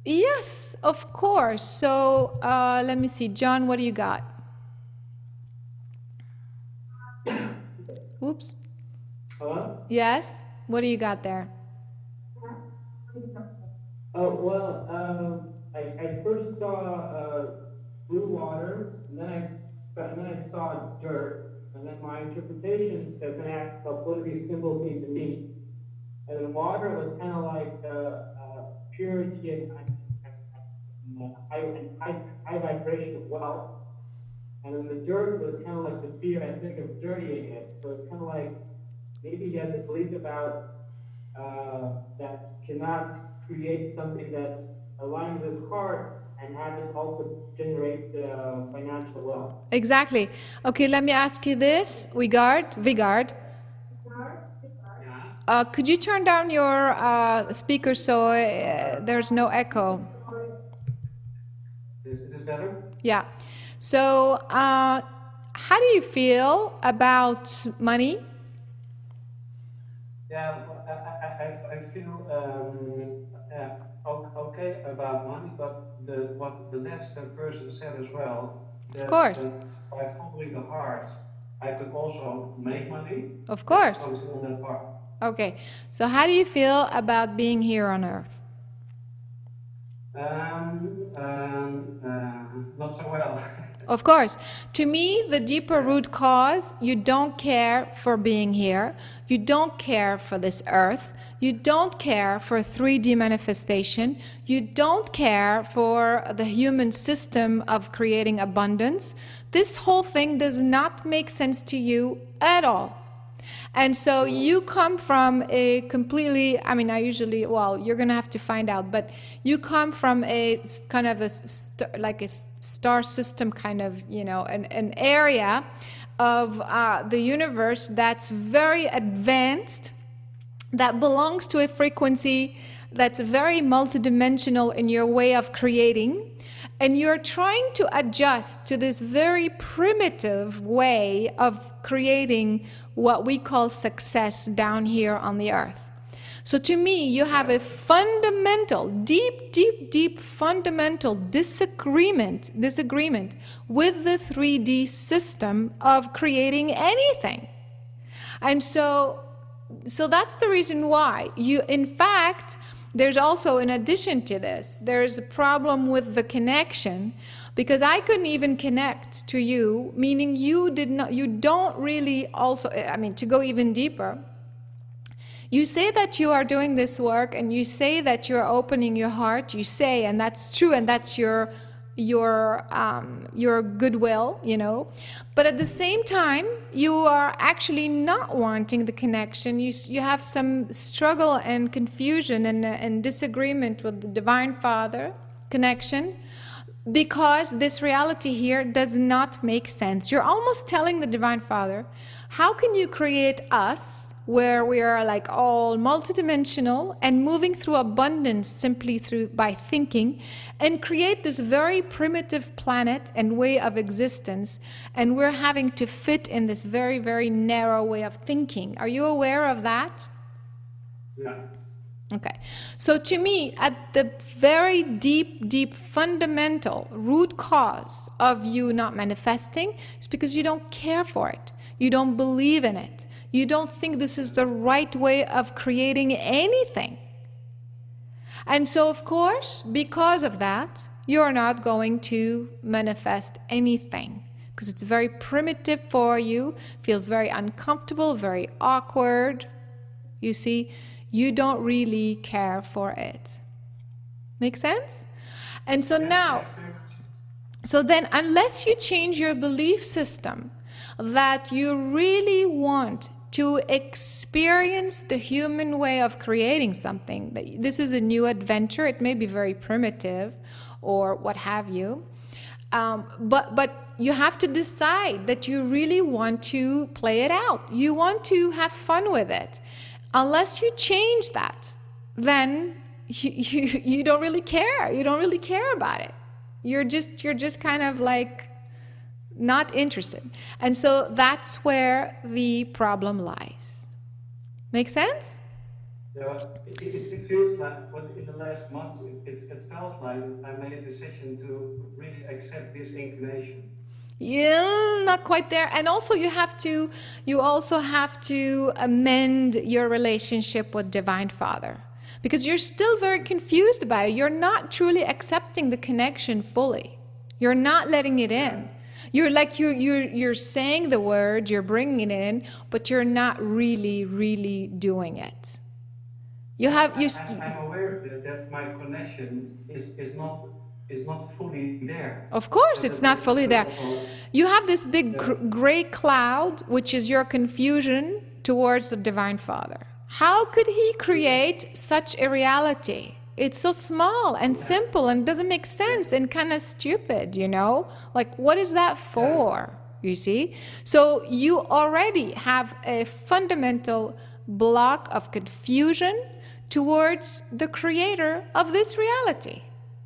Yes, of course. So let me see. John, what do you got? Oops. Hello? Yes? What do you got there? Oh, well, I first saw blue water, and then I saw dirt, and then my interpretation has been asked, so what did these symbols mean to me? And then water was kind of like purity and high vibration of wealth. And then the dirt was kind of like the fear, I think, of dirtying it. So it's kind of like maybe he has a belief about that cannot create something that's aligned with his heart and have it also generate financial wealth. Exactly. Okay, let me ask you this, Vigard. Could you turn down your speaker so there's no echo? Is this better? Yeah. So, how do you feel about money? Yeah, I feel okay about money, but what the last person said as well. Of course. By following the heart, I could also make money. Of course. Focusing on that part. Okay. So, how do you feel about being here on Earth? Not so well. Of course. To me, the deeper root cause, you don't care for being here. You don't care for this earth. You don't care for 3D manifestation. You don't care for the human system of creating abundance. This whole thing does not make sense to you at all. And so you come from a completely, I mean, you're going to have to find out, but you come from a kind of like a star system kind of, an area of the universe that's very advanced, that belongs to a frequency that's very multidimensional in your way of creating. And you're trying to adjust to this very primitive way of creating what we call success down here on the earth. So to me, you have a fundamental, deep fundamental disagreement with the 3D system of creating anything. And so that's the reason why you, in fact, there's also, in addition to this, there's a problem with the connection, because I couldn't even connect to you, meaning you don't really also, I mean, to go even deeper, you say that you are doing this work and you say that you're opening your heart, you say, and that's true, and that's your goodwill, you know, but at the same time you are actually not wanting the connection. You have some struggle and confusion and disagreement with the Divine Father connection, because this reality here does not make sense. You're almost telling the Divine Father, how can you create us where we are like all multidimensional and moving through abundance simply by thinking, and create this very primitive planet and way of existence, and we're having to fit in this very, very narrow way of thinking? Are you aware of that? Yeah. Okay, so to me, at the very deep fundamental root cause of you not manifesting is because you don't care for it. You don't believe in it. You don't think this is the right way of creating anything. And so, of course, because of that, you're not going to manifest anything, because it's very primitive for you, feels very uncomfortable, very awkward. You see, you don't really care for it. Make sense? And so now, so then unless you change your belief system that you really want to experience the human way of creating something, that this is a new adventure, it may be very primitive or what have you, but you have to decide that you really want to play it out. You want to have fun with it. Unless you change that, then you don't really care. You don't really care about it. You're just kind of like not interested. And so that's where the problem lies. Make sense? Yeah, it feels like, what in the last months, it felt like I made a decision to really accept this inclination. Yeah, not quite there. And also you also have to amend your relationship with Divine Father, because you're still very confused about it. You're not truly accepting the connection fully. You're not letting it in. You're saying the word, you're bringing it in, but you're not really doing it. I'm aware that my connection is not fully there. Of course, it's not fully there. You have this big gray cloud, which is your confusion towards the Divine Father. How could he create such a reality? It's so small and simple and doesn't make sense and kind of stupid, you know? Like, what is that for? You see? So you already have a fundamental block of confusion towards the creator of this reality.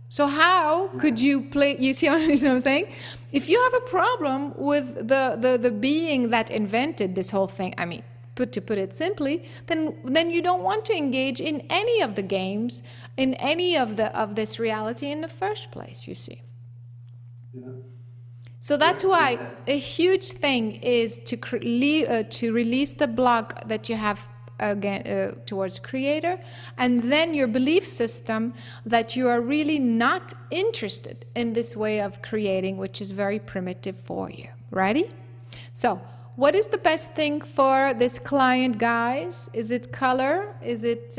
So how could you play, you see what I'm saying? If you have a problem with the being that invented this whole thing, I mean, to put it simply, then you don't want to engage in any of the games, in any of this reality in the first place, you see. Yeah. So that's why a huge thing is to release the block that you have again towards Creator, and then your belief system that you are really not interested in this way of creating, which is very primitive for you. Ready? So what is the best thing for this client, guys? Is it color? Is it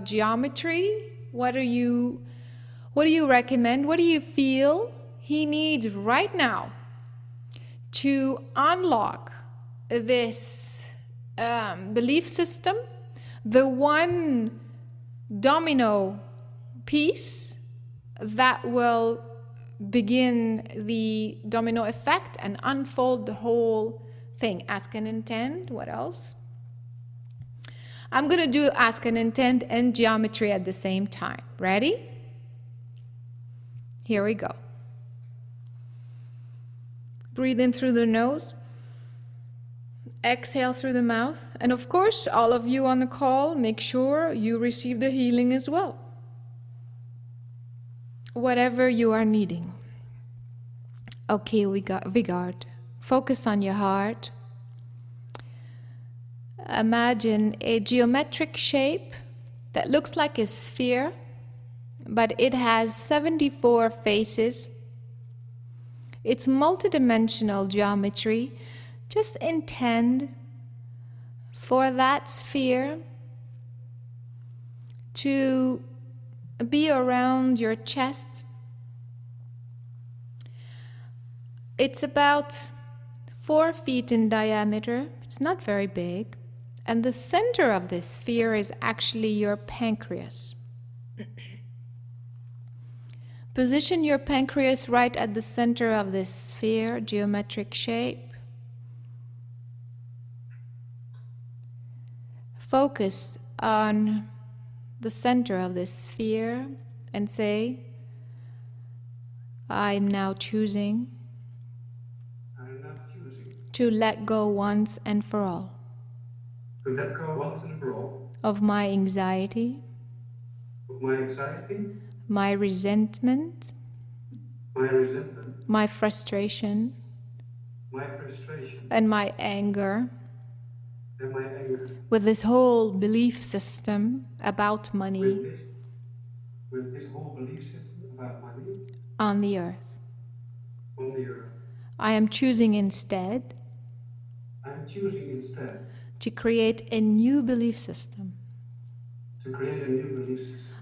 geometry? What do you recommend? What do you feel he needs right now to unlock this belief system, the one domino piece that will begin the domino effect and unfold the whole thing? Ask and intend. What else? I'm going to do ask and intend and geometry at the same time. Ready? Here we go. Breathe in through the nose Exhale through the mouth. And of course, all of you on the call, make sure you receive the healing as well. Whatever you are needing. Okay, Vigard. Focus on your heart. Imagine a geometric shape that looks like a sphere, but it has 74 faces. It's multidimensional geometry. Just intend for that sphere to be around your chest. It's about 4 feet in diameter. It's not very big. And the center of this sphere is actually your pancreas. Position your pancreas right at the center of this sphere, geometric shape. Focus on the center of this sphere and say, I'm now choosing to let go once and for all of my anxiety, my resentment, my frustration, and my anger with this whole belief system about money on the earth. I am choosing instead to create a new belief system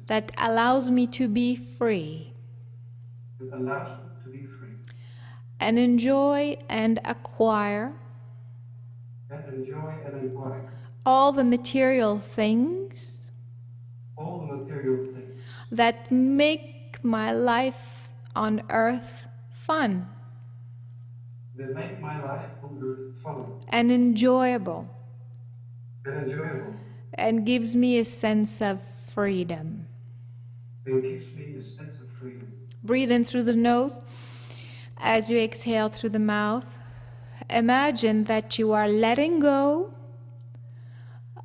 that allows me to be free and enjoy and acquire all the material things that make my life on earth fun and enjoyable and gives me a sense of freedom. Breathe in through the nose as you exhale through the mouth. Imagine that you are letting go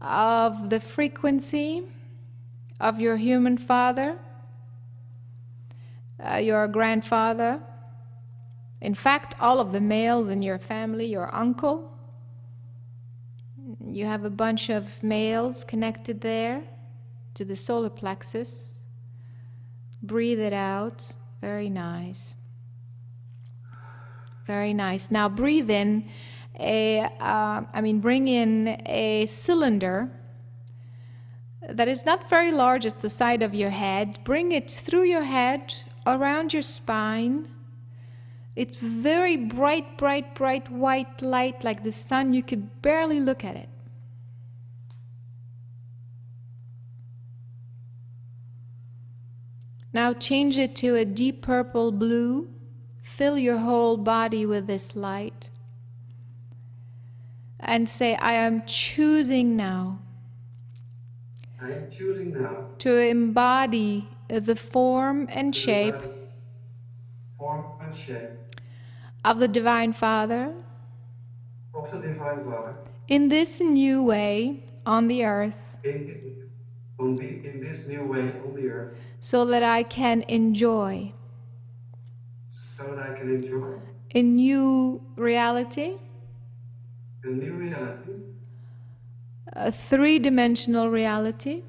of the frequency of your human father, your grandfather, in fact, all of the males in your family, your uncle. You have a bunch of males connected there to the solar plexus. Breathe it out. Very nice. Very nice. Now breathe in bring in a cylinder that is not very large. It's the side of your head. Bring it through your head, around your spine. It's very bright, bright, bright white light like the sun. You could barely look at it. Now change it to a deep purple blue. Fill your whole body with this light. And say, I am choosing now to embody the form and shape of the Divine Father in this new way on the earth, so that I can enjoy a new reality, a three-dimensional reality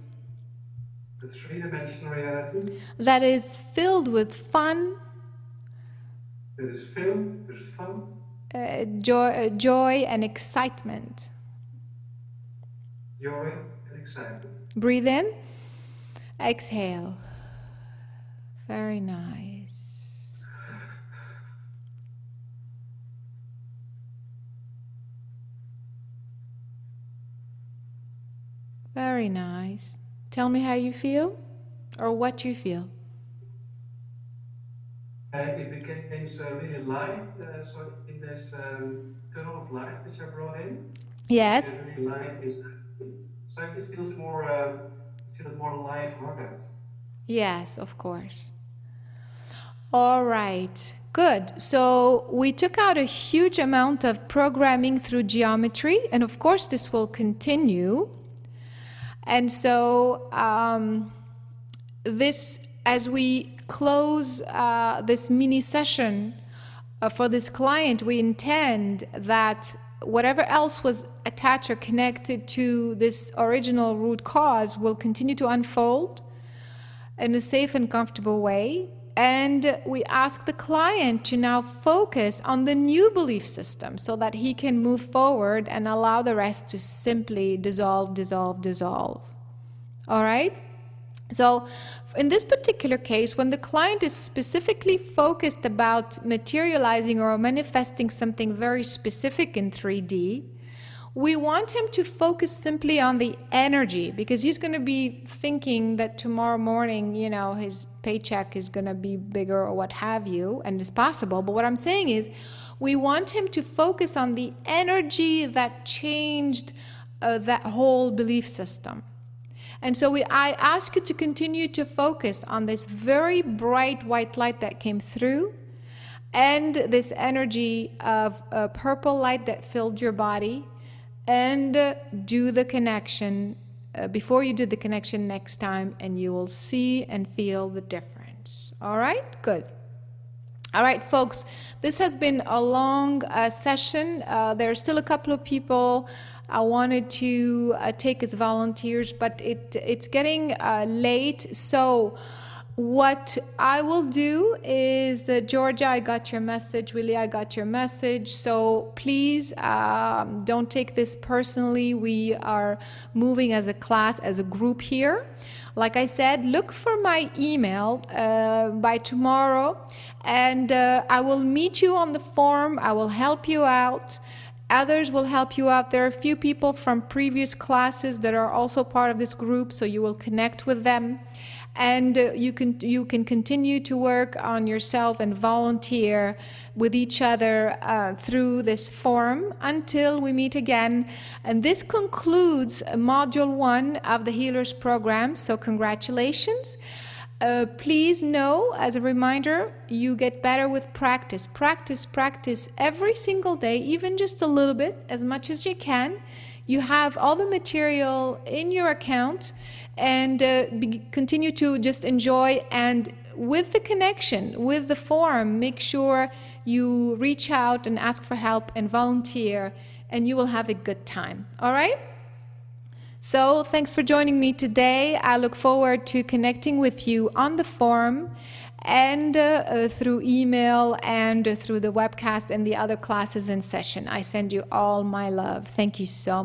that is filled with fun, joy and excitement. Breathe in, exhale. Very nice. Very nice. Tell me how you feel, or what you feel. It became really light, so in this tunnel of light which I brought in. Yes. Really light is, so it feels more light-hearted. Yes, of course. All right. Good. So we took out a huge amount of programming through geometry, and of course this will continue. And so as we close this mini session for this client, we intend that whatever else was attached or connected to this original root cause will continue to unfold in a safe and comfortable way. And we ask the client to now focus on the new belief system so that he can move forward and allow the rest to simply dissolve, dissolve, dissolve. All right? So in this particular case, when the client is specifically focused about materializing or manifesting something very specific in 3D, we want him to focus simply on the energy, because he's going to be thinking that tomorrow morning, you know, his paycheck is going to be bigger or what have you, and it's possible. But what I'm saying is we want him to focus on the energy that changed that whole belief system. And so I ask you to continue to focus on this very bright white light that came through, and this energy of purple light that filled your body, and do the connection before you do the connection next time, and you will see and feel the difference. All right? Good. All right, folks, this has been a long session. There are still a couple of people I wanted to take as volunteers, but it's getting late. So what I will do is, Georgia, I got your message. Willie, I got your message. So please don't take this personally. We are moving as a class, as a group here. Like I said, look for my email by tomorrow, and I will meet you on the forum. I will help you out. Others will help you out. There are a few people from previous classes that are also part of this group, so you will connect with them. And you can continue to work on yourself and volunteer with each other through this forum until we meet again. And this concludes Module 1 of the Healers Program, so congratulations. Please know, as a reminder, you get better with practice. Practice every single day, even just a little bit, as much as you can. You have all the material in your account, and continue to just enjoy. And with the connection, with the forum, make sure you reach out and ask for help and volunteer, and you will have a good time. All right? So thanks for joining me today. I look forward to connecting with you on the forum, and through email, and through the webcast and the other classes in session. I send you all my love. Thank you so much.